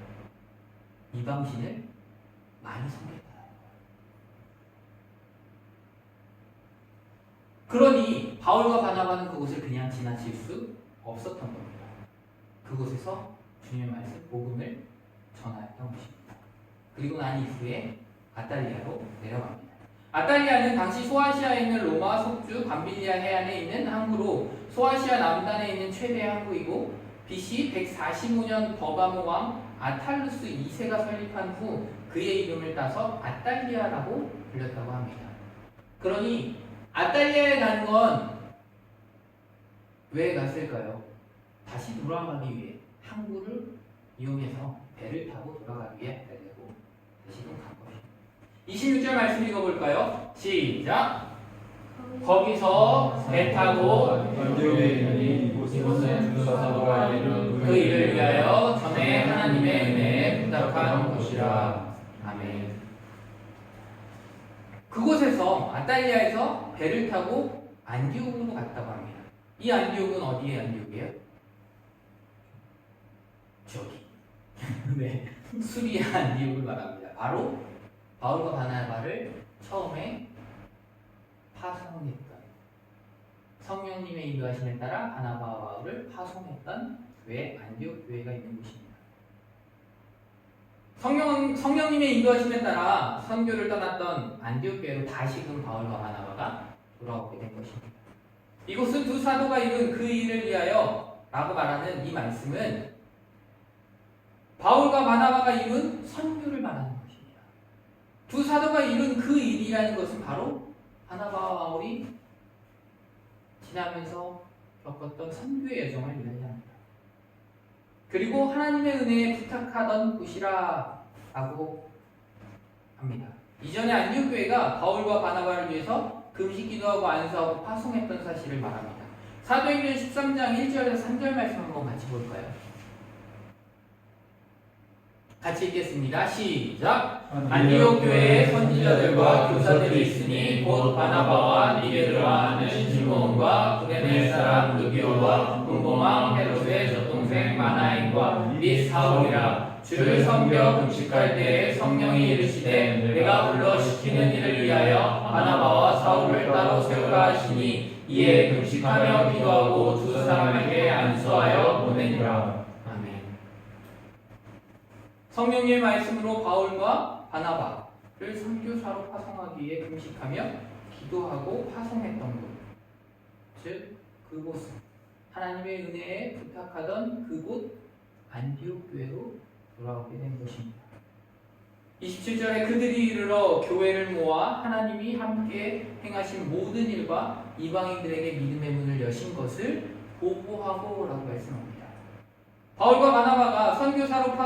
이방신을 많이 섬겼다는 거예요. 그러니 바울과 바나바는 그곳을 그냥 지나칠 수 없었던 겁니다. 그곳에서 주님의 말씀, 복음을 전하였던 것입니다. 그리고 난 이후에 아탈리아로 내려갑니다. 아탈리아는 당시 소아시아에 있는 로마 속주 밤빌리아 해안에 있는 항구로 소아시아 남단에 있는 최대 항구이고 BC 145년 버가모 왕 아탈루스 2세가 설립한 후 그의 이름을 따서 아탈리아라고 불렸다고 합니다. 그러니 아탈리아에 간 건 왜 갔을까요? 다시 돌아가기 위해 항구를 이용해서 배를 타고 돌아가기 위해 아탈리아로 다시금 간 것입니다. 26절 말씀 읽어볼까요? 시작! 거기서 배 타고 안디옥에 이르니 이곳은 두 사도가 이르는 그 일을 위하여 전에 하나님의 은혜에 부탁한 곳이라. 아멘. 그곳에서 아탈리아에서 배를 타고 안디옥으로 갔다고 합니다. 이 안디옥은 어디의 안디옥이에요? 저기. 네, 수리아 안디옥을 말합니다. 바로 바울과 바나바를 처음에 파송했던 성령님의 인도하심에 따라 바나바와 바울을 파송했던 교회 안디옥 교회가 있는 곳입니다. 성령님의 인도하심에 따라 선교를 떠났던 안디옥 교회로 다시금 바울과 바나바가 돌아오게 된 것입니다. 이곳은 두 사도가 이룬 그 일을 위하여 라고 말하는 이 말씀은 바울과 바나바가 이룬 선교를 말하는 것입니다. 두 사도가 이룬 그 일이라는 것은 바로 바나바와 바울이 지나면서 겪었던 선교의 여정을 이야기합니다. 그리고 하나님의 은혜에 부탁하던 곳이라 라고 합니다. 이전에 안디옥 교회가 바울과 바나바를 위해서 금식 기도하고 안수하고 파송했던 사실을 말합니다. 사도행전 13장 1절에서 3절 말씀 한번 같이 볼까요? 같이 읽겠습니다. 시작! 안디옥 교회에 선지자들과 교사들이 있으니 곧 바나바와 니게르와 하는 시몬과 구레네 사람 루기오와 군고망 헤롯의 젖동생 마나인과 및 사울이라. 주를 섬겨 금식할 때에 성령이 이르시되 내가 불러 시키는 일을 위하여 바나바와 사울을 따로 세우라 하시니 이에 금식하며 기도하고 두 사람에게 안수하여 보내니라. 아멘. 성령의 말씀으로 바울과 바나바를 선교사로 파송하기 위해 금식하며 기도하고 파송했던 곳, 즉 그곳은 하나님의 은혜에 부탁하던 그곳 안디옥 교회로 돌아오게 된 것입니다. 27절에 그들이 이르러 교회를 모아 하나님이 함께 행하신 모든 일과 이방인들에게 믿음의 문을 여신 것을 보고하고 라고 말씀합니다. 바울과 바나바가 선교사로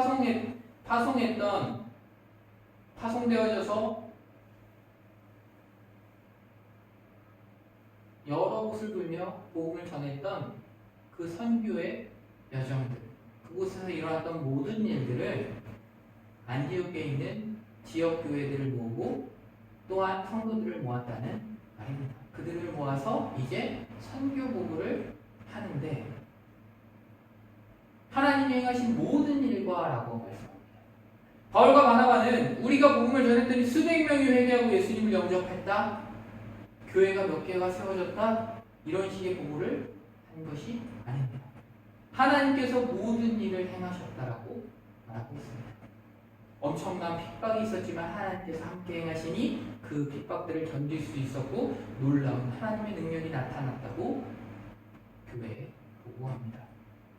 파송되어져서 여러 곳을 돌며 복음을 전했던 그 선교의 여정들, 그곳에서 일어났던 모든 일들을 안디옥에 있는 지역 교회들을 모으고 또한 성도들을 모았다는 말입니다. 그들을 모아서 이제 선교 보고를 하는데 하나님이 행하신 모든 일과라고 말씀합니다. 바울과 바나바는 우리가 복음을 전했더니 수백 명이 회개하고 예수님을 영접했다, 교회가 몇 개가 세워졌다, 이런 식의 보고를 한 것이 아닙니다. 하나님께서 모든 일을 행하셨다라고 말하고 있습니다. 엄청난 핍박이 있었지만 하나님께서 함께 행하시니 그 핍박들을 견딜 수 있었고 놀라운 하나님의 능력이 나타났다고 교회에 보고합니다.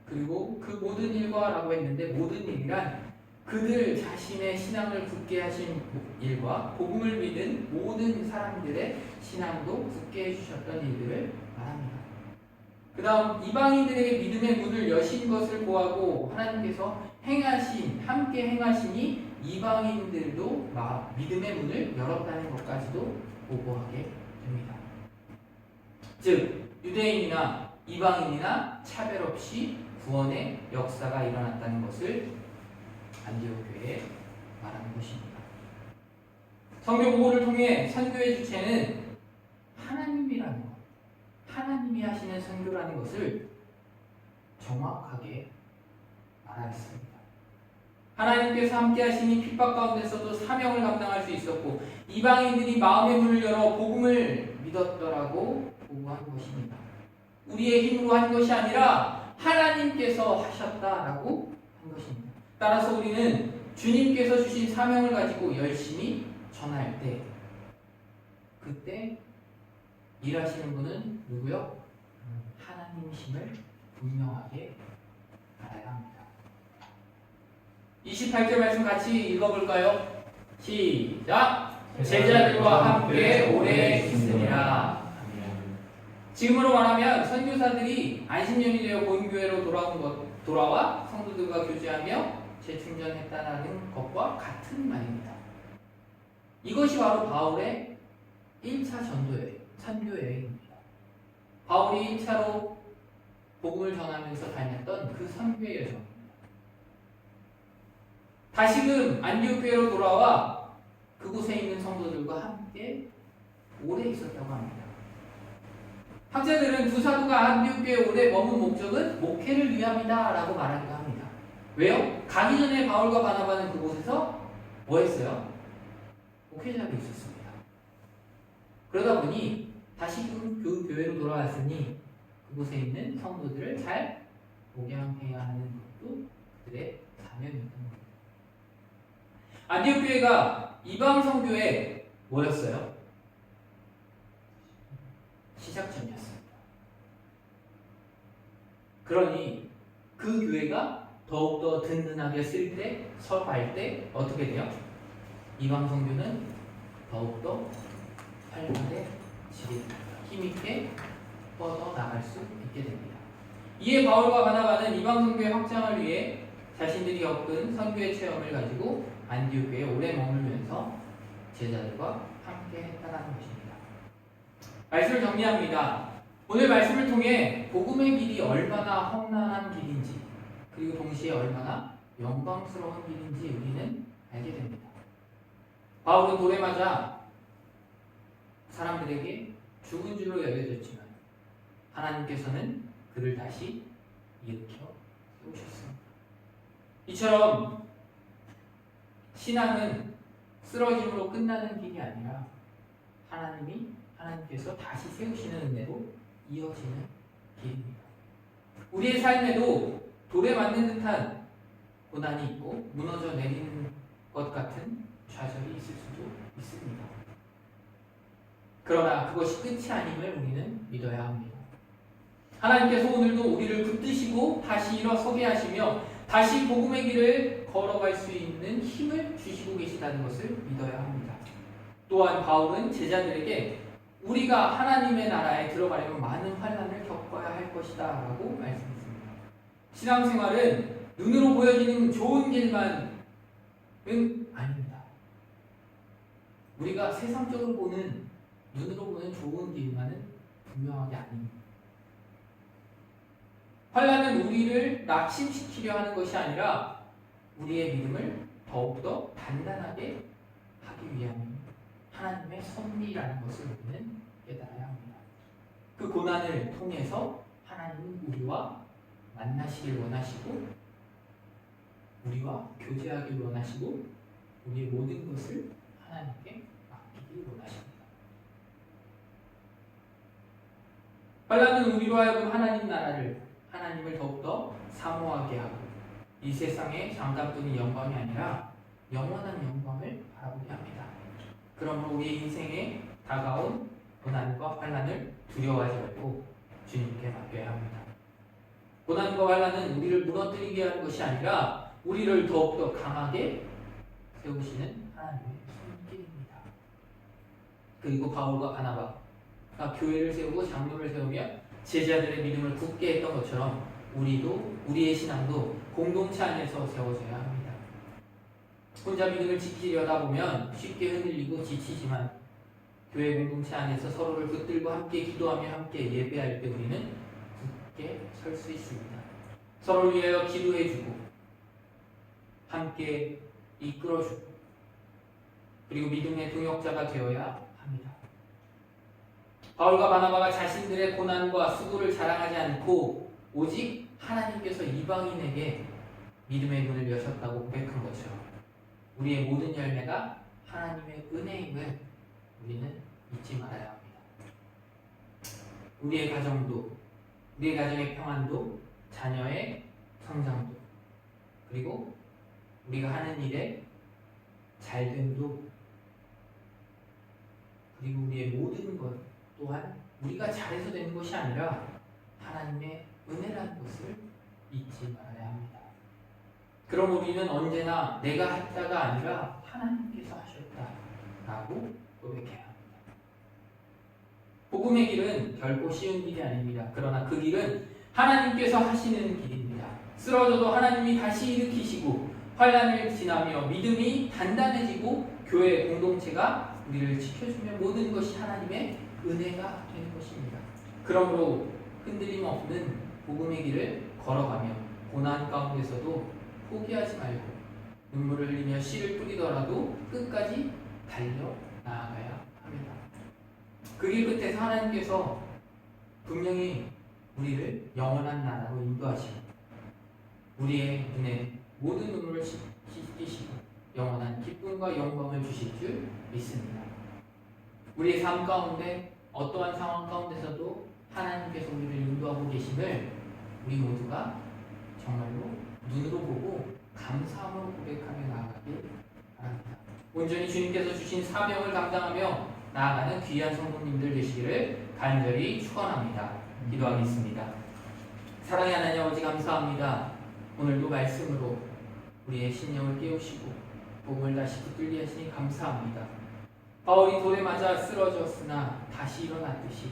그리고 그 모든 일과라고 했는데 모든 일이란 그들 자신의 신앙을 굳게 하신 일과 복음을 믿은 모든 사람들의 신앙도 굳게 해주셨던 일들을 말합니다. 그 다음 이방인들에게 믿음의 문을 여신 것을 보하고 하나님께서 함께 행하시니 이방인들도 믿음의 문을 열었다는 것까지도 보고하게 됩니다. 즉 유대인이나 이방인이나 차별 없이 구원의 역사가 일어났다는 것을 안디옥 교회에 말하는 것입니다. 선교 보고를 통해 선교의 주체는 하나님이라는 것, 하나님이 하시는 선교라는 것을 정확하게 말하였습니다. 하나님께서 함께 하시니 핍박 가운데서도 사명을 감당할 수 있었고 이방인들이 마음의 문을 열어 복음을 믿었더라고 보고한 것입니다. 우리의 힘으로 한 것이 아니라 하나님께서 하셨다라고 한 것입니다. 따라서 우리는 주님께서 주신 사명을 가지고 열심히 전할 때 그때 일하시는 분은 누구요? 하나님이심을 분명하게 알아야 합니다. 28절 말씀 같이 읽어볼까요? 시작! 제자들과 함께 오래 있으리라. 지금으로 말하면 선교사들이 안식년이 되어 본교회로 돌아와 성도들과 교제하며 재충전했다는 것과 같은 말입니다. 이것이 바로 바울의 1차 선교여행입니다. 바울이 1차로 복음을 전하면서 다녔던 그 선교의 여정입니다. 다시금 안디옥 교회로 돌아와 그곳에 있는 성도들과 함께 오래 있었다고 합니다. 학자들은 두 사도가 안디옥 교회에 오래 머문 목적은 목회를 위함이다 라고 말하기도 합니다. 왜요? 가기 전에 바울과 바나바는 그곳에서 뭐 했어요? 목회자로 있었습니다. 그러다 보니 다시금 그 교회로 돌아왔으니 그곳에 있는 성도들을 잘 목양해야 하는 것도 그들의 사명이었던 겁니다. 안디옥 교회가 이방 선교의 뭐였어요? 시작점이었습니다. 그러니 그 교회가 더욱더 든든하게 쓸 때, 서할 때 어떻게 돼요? 이방 선교는 더욱더 활발해지게 됩니다. 힘있게 뻗어나갈 수 있게 됩니다. 이에 바울과 바나바는 이방 선교의 확장을 위해 자신들이 겪은 선교의 체험을 가지고 안디옥 교회에 오래 머물면서 제자들과 함께 했다는 것입니다. 말씀을 정리합니다. 오늘 말씀을 통해 복음의 길이 얼마나 험난한 길인지 그리고 동시에 얼마나 영광스러운 길인지 우리는 알게 됩니다. 바울은 돌에 맞아 사람들에게 죽은 줄로 여겨졌지만 하나님께서는 그를 다시 일으켜 세우셨습니다. 이처럼 신앙은 쓰러짐으로 끝나는 길이 아니라 하나님께서 다시 세우시는 은혜로 이어지는 길입니다. 우리의 삶에도 돌에 맞는 듯한 고난이 있고 무너져 내리는 것 같은 좌절이 있을 수도 있습니다. 그러나 그것이 끝이 아님을 우리는 믿어야 합니다. 하나님께서 오늘도 우리를 붙드시고 다시 일어서게 하시며 다시 복음의 길을 걸어갈 수 있는 힘을 주시고 계시다는 것을 믿어야 합니다. 또한 바울은 제자들에게 우리가 하나님의 나라에 들어가려면 많은 환난을 겪어야 할 것이다 라고 말씀했습니다. 신앙생활은 눈으로 보여지는 좋은 길만은 아닙니다. 우리가 세상적으로 눈으로 보는 좋은 길만은 분명하게 아닙니다. 환난은 우리를 낙심시키려 하는 것이 아니라 우리의 믿음을 더욱더 단단하게 하기 위함입니다. 하나님의 섭리라는 것을 우리는 깨달아야 합니다. 그 고난을 통해서 하나님은 우리와 만나시길 원하시고 우리와 교제하길 원하시고 우리의 모든 것을 하나님께 맡기길 원하십니다. 환난은 우리로 하여금 하나님 나라를 하나님을 더욱더 사모하게 하고 이 세상의 잠깐뿐인 영광이 아니라 영원한 영광을 바라보게 합니다. 그러므로 우리의 인생에 다가온 고난과 환난을 두려워하지 말고 주님께 맡겨야 합니다. 고난과 환난은 우리를 무너뜨리게 하는 것이 아니라 우리를 더욱더 강하게 세우시는 하나님의 손길입니다. 그리고 바울과 바나바가 교회를 세우고 장로를 세우며 제자들의 믿음을 굳게 했던 것처럼 우리도 우리의 신앙도 공동체 안에서 세워져야 합니다. 혼자 믿음을 지키려다 보면 쉽게 흔들리고 지치지만 교회 공동체 안에서 서로를 붙들고 함께 기도하며 함께 예배할 때 우리는 굳게 설 수 있습니다. 서로를 위하여 기도해주고 함께 이끌어주고 그리고 믿음의 동역자가 되어야 합니다. 바울과 바나바가 자신들의 고난과 수고를 자랑하지 않고 오직 하나님께서 이방인에게 믿음의 문을 여셨다고 고백한 것처럼 우리의 모든 열매가 하나님의 은혜임을 우리는 잊지 말아야 합니다. 우리의 가정도, 우리의 가정의 평안도, 자녀의 성장도, 그리고 우리가 하는 일의 잘됨도, 그리고 우리의 모든 것 또한 우리가 잘해서 되는 것이 아니라 하나님의 은혜라는 것을 잊지 말아야 합니다. 그럼 우리는 언제나 내가 했다가 아니라 하나님께서 하셨다라고 고백해야 합니다. 복음의 길은 결코 쉬운 길이 아닙니다. 그러나 그 길은 하나님께서 하시는 길입니다. 쓰러져도 하나님이 다시 일으키시고 환난을 지나며 믿음이 단단해지고 교회 공동체가 우리를 지켜주며 모든 것이 하나님의 은혜가 되는 것입니다. 그러므로 흔들림 없는 복음의 길을 걸어가며 고난 가운데서도 포기하지 말고 눈물을 흘리며 씨를 뿌리더라도 끝까지 달려 나아가야 합니다. 그 길 끝에서 하나님께서 분명히 우리를 영원한 나라로 인도하시고 우리의 눈에 모든 눈물을 씻기시고 영원한 기쁨과 영광을 주실 줄 믿습니다. 우리의 삶 가운데 어떠한 상황 가운데서도 하나님께서 우리를 인도하고 계심을 우리 모두가 정말로 눈으로 보고 감사함으로 고백하며 나아가길 바랍니다. 온전히 주님께서 주신 사명을 감당하며 나아가는 귀한 성도님들 되시기를 간절히 축원합니다. 기도하겠습니다. 사랑의 하나님 아버지 감사합니다. 오늘도 말씀으로 우리의 심령을 깨우시고 복음을 다시 붙들게 하시니 감사합니다. 바울이 돌에 맞아 쓰러졌으나 다시 일어났듯이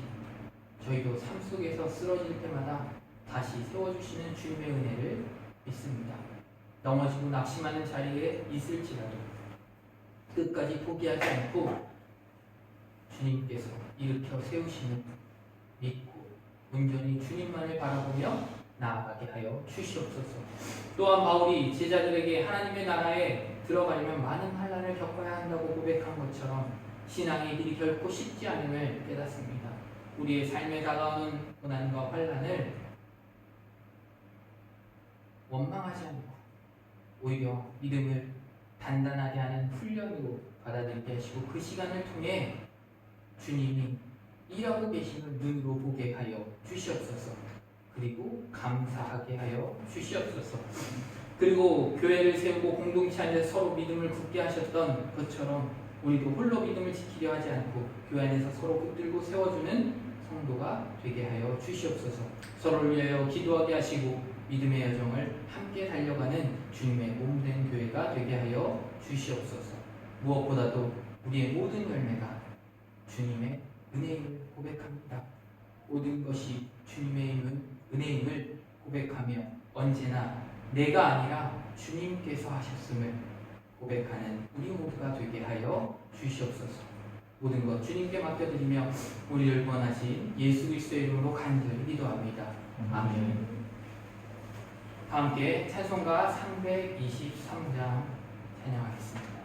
저희도 삶 속에서 쓰러질 때마다 다시 세워주시는 주님의 은혜를 믿습니다. 넘어지고 낙심하는 자리에 있을지라도 끝까지 포기하지 않고 주님께서 일으켜 세우시는 믿고 온전히 주님만을 바라보며 나아가게 하여 주시옵소서. 또한 바울이 제자들에게 하나님의 나라에 들어가려면 많은 환난을 겪어야 한다고 고백한 것처럼 신앙의 길이 결코 쉽지 않음을 깨닫습니다. 우리의 삶에 다가오는 고난과 환난을 원망하지 않고 오히려 믿음을 단단하게 하는 훈련으로 받아들이게 하시고 그 시간을 통해 주님이 일하고 계심을 눈으로 보게 하여 주시옵소서. 그리고 감사하게 하여 주시옵소서. 그리고 교회를 세우고 공동체 안에서 서로 믿음을 굳게 하셨던 것처럼 우리도 홀로 믿음을 지키려 하지 않고 교회 안에서 서로 붙들고 세워주는 성도가 되게 하여 주시옵소서. 서로를 위하여 기도하게 하시고 믿음의 여정을 함께 달려가는 주님의 몸된 교회가 되게 하여 주시옵소서. 무엇보다도 우리의 모든 열매가 주님의 은혜임을 고백합니다. 모든 것이 주님의 은혜임을 고백하며 언제나 내가 아니라 주님께서 하셨음을 고백하는 우리 모두가 되게 하여 주시옵소서. 모든 것 주님께 맡겨드리며 우리를 구원하신 예수 그리스도의 이름으로 간절히 기도합니다. 아멘. 다 함께 찬송가 323장 찬양하겠습니다.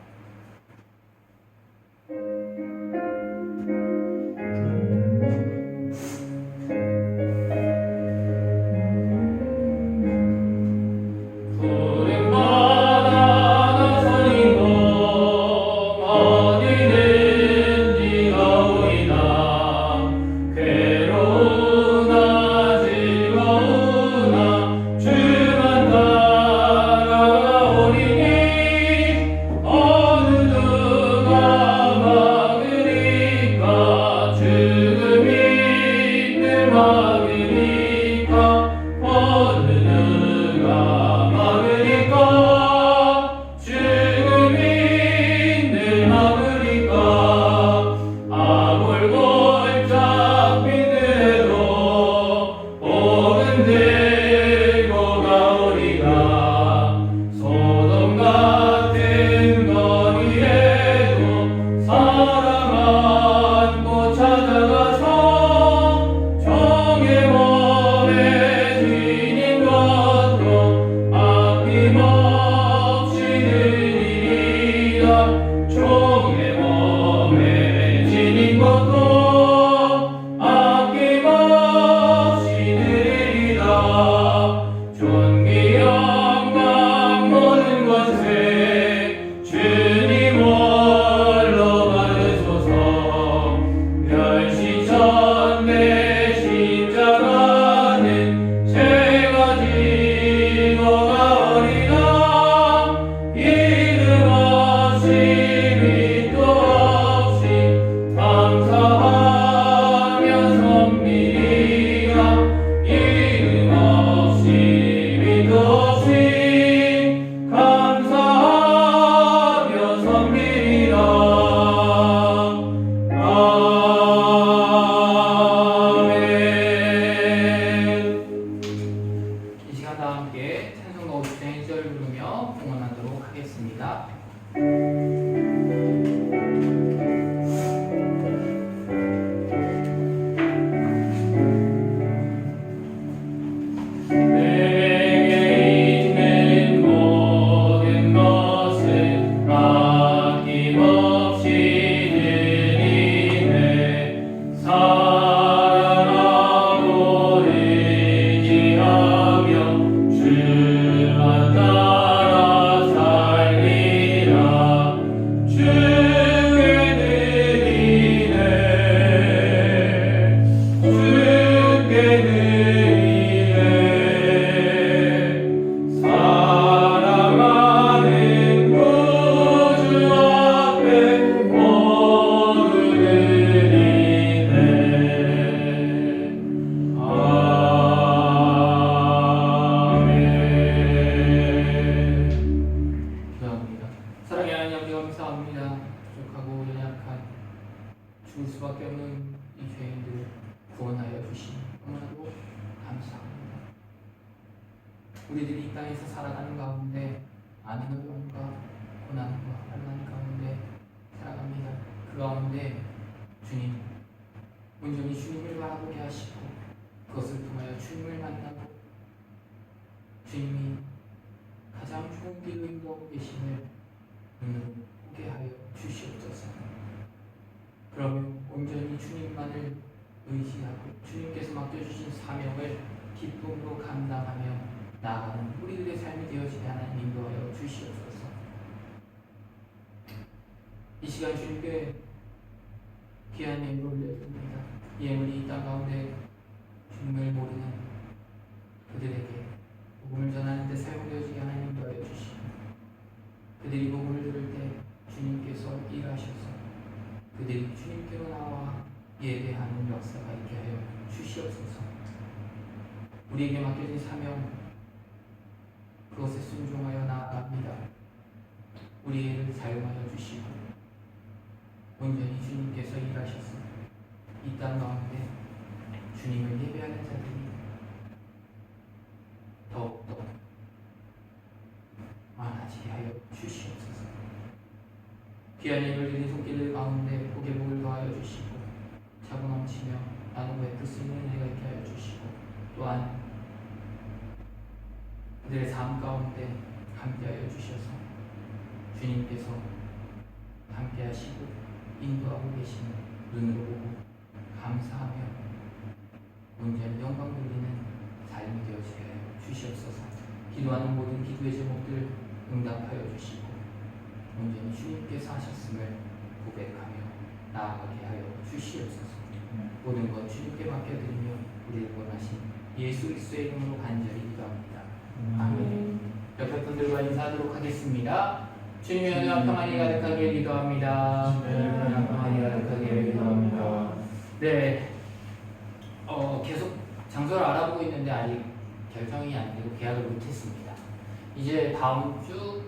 우리들이 이 땅에서 살아가는 가운데 많은 어려움과 고난과 환난 가운데 살아갑니다. 그 가운데 주님 온전히 주님을 바라보게 하시고 그것을 통하여 주님을 만나고 주님이 가장 좋은 길로 인도하고 계심을 눈으로 보게 하여 주시옵소서. 그러면 온전히 주님만을 의지하고 주님께서 맡겨주신 사명을 기쁨으로 감당하며 나아가는 우리들의 삶이 되어지게 하나님 인도하여 주시옵소서. 이 시간 주님께 귀한 예물을 올려드립니다. 예물이 이 땅 가운데 주님을 모르는 그들에게 복음을 전하는 데 사용되어지게 하나님 인도하여 주시고 그들이 복음을 들을 때 주님께서 일하셔서 그들이 주님께로 나와 예배하는 역사가 있게 하여 주시옵소서. 우리에게 맡겨진 사명 그것에 순종하여 나아갑니다. 우리를 사용하여 주시고 온전히 주님께서 일하셔서 이 땅 가운데 주님을 예배하는 자들이 더욱더 많아지게 하여 주시옵소서. 귀한 예물 드린 손길들 가운데 복의 복을 더하여 주시고 차고 넘치며 나누고 베풀 수 있는 은혜가 있게 하여 주시고 또한 그들의 삶 가운데 함께하여 주셔서 주님께서 함께하시고 인도하고 계시는 눈으로 보고 감사하며 온전히 영광 돌리는 삶이 되어지게 하여 주시옵소서. 기도하는 모든 기도의 제목들 응답하여 주시고 온전히 주님께서 하셨음을 고백하며 나아가게 하여 주시옵소서. 모든 것 주님께 맡겨드리며 우리를 원하신 예수 그리스도의 이름으로 간절히 기도합니다. 아멘. 옆에 분들과 인사하도록 하겠습니다. 주님의 은혜와 평안이 가득하게 기도합니다. 주님의 은혜와 평안이 가득하게 기도합니다. 네, 계속 장소를 알아보고 있는데 아직 결정이 안 되고 계약을 못했습니다. 이제 다음 주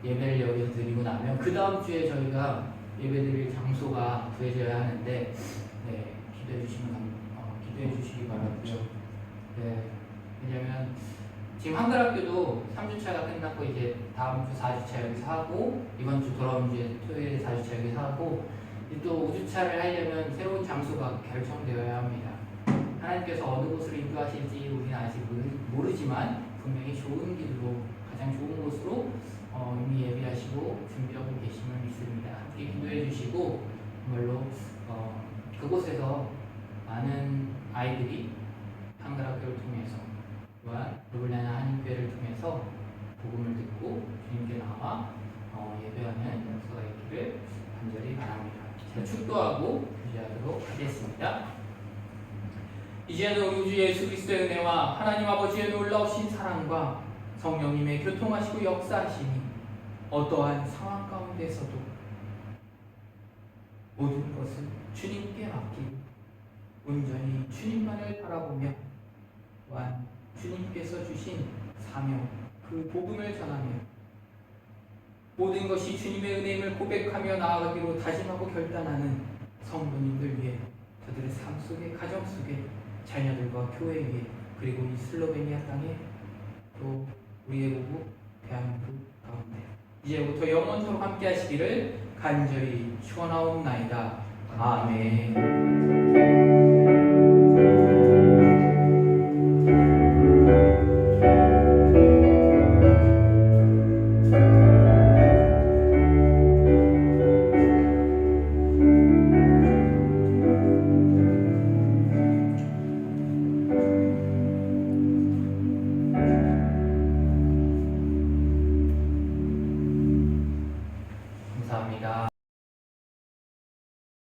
예배를 여기서 드리고 나면 그 다음 주에 저희가 예배드릴 장소가 구해져야 하는데 네, 기도해 주시기 바라고요. 네, 왜냐면 지금 한글학교도 3주차가 끝났고 이제 다음 주 4주차 여기서 하고 이번 주 돌아온 주에 토요일에 4주차 여기서 하고 또 5주차를 하려면 새로운 장소가 결정되어야 합니다. 하나님께서 어느 곳으로 인도하실지 우리는 아직 모르지만 분명히 좋은 길로 가장 좋은 곳으로 이미 예비하시고 준비하고 계심을 믿습니다. 함께 기도해 주시고 정말로 그곳에서 많은 아이들이 한글학교를 통해서 또한 르블리아나 한인교회를 통해서 복음을 듣고 주님께 나와 예배하는 역사가 있기를 간절히 바랍니다. 제가 축도하고 유지하도록 하겠습니다. 이제는 우리 주 예수 그리스도의 은혜와 하나님 아버지의 놀라우신 사랑과 성령님의 교통하시고 역사하심이 어떠한 상황 가운데서도 모든 것을 주님께 맡기고 온전히 주님만을 바라보며 또한 주님께서 주신 사명, 그 복음을 전하며 모든 것이 주님의 은혜임을 고백하며 나아가기로 다짐하고 결단하는 성도님들 위해 저들의 삶 속에, 가정 속에, 자녀들과 교회 위에, 그리고 이 슬로베니아 땅에, 또 우리의 고국 대한민국 가운데 이제부터 영원토록 함께 하시기를 간절히 축원하옵나이다. 아멘.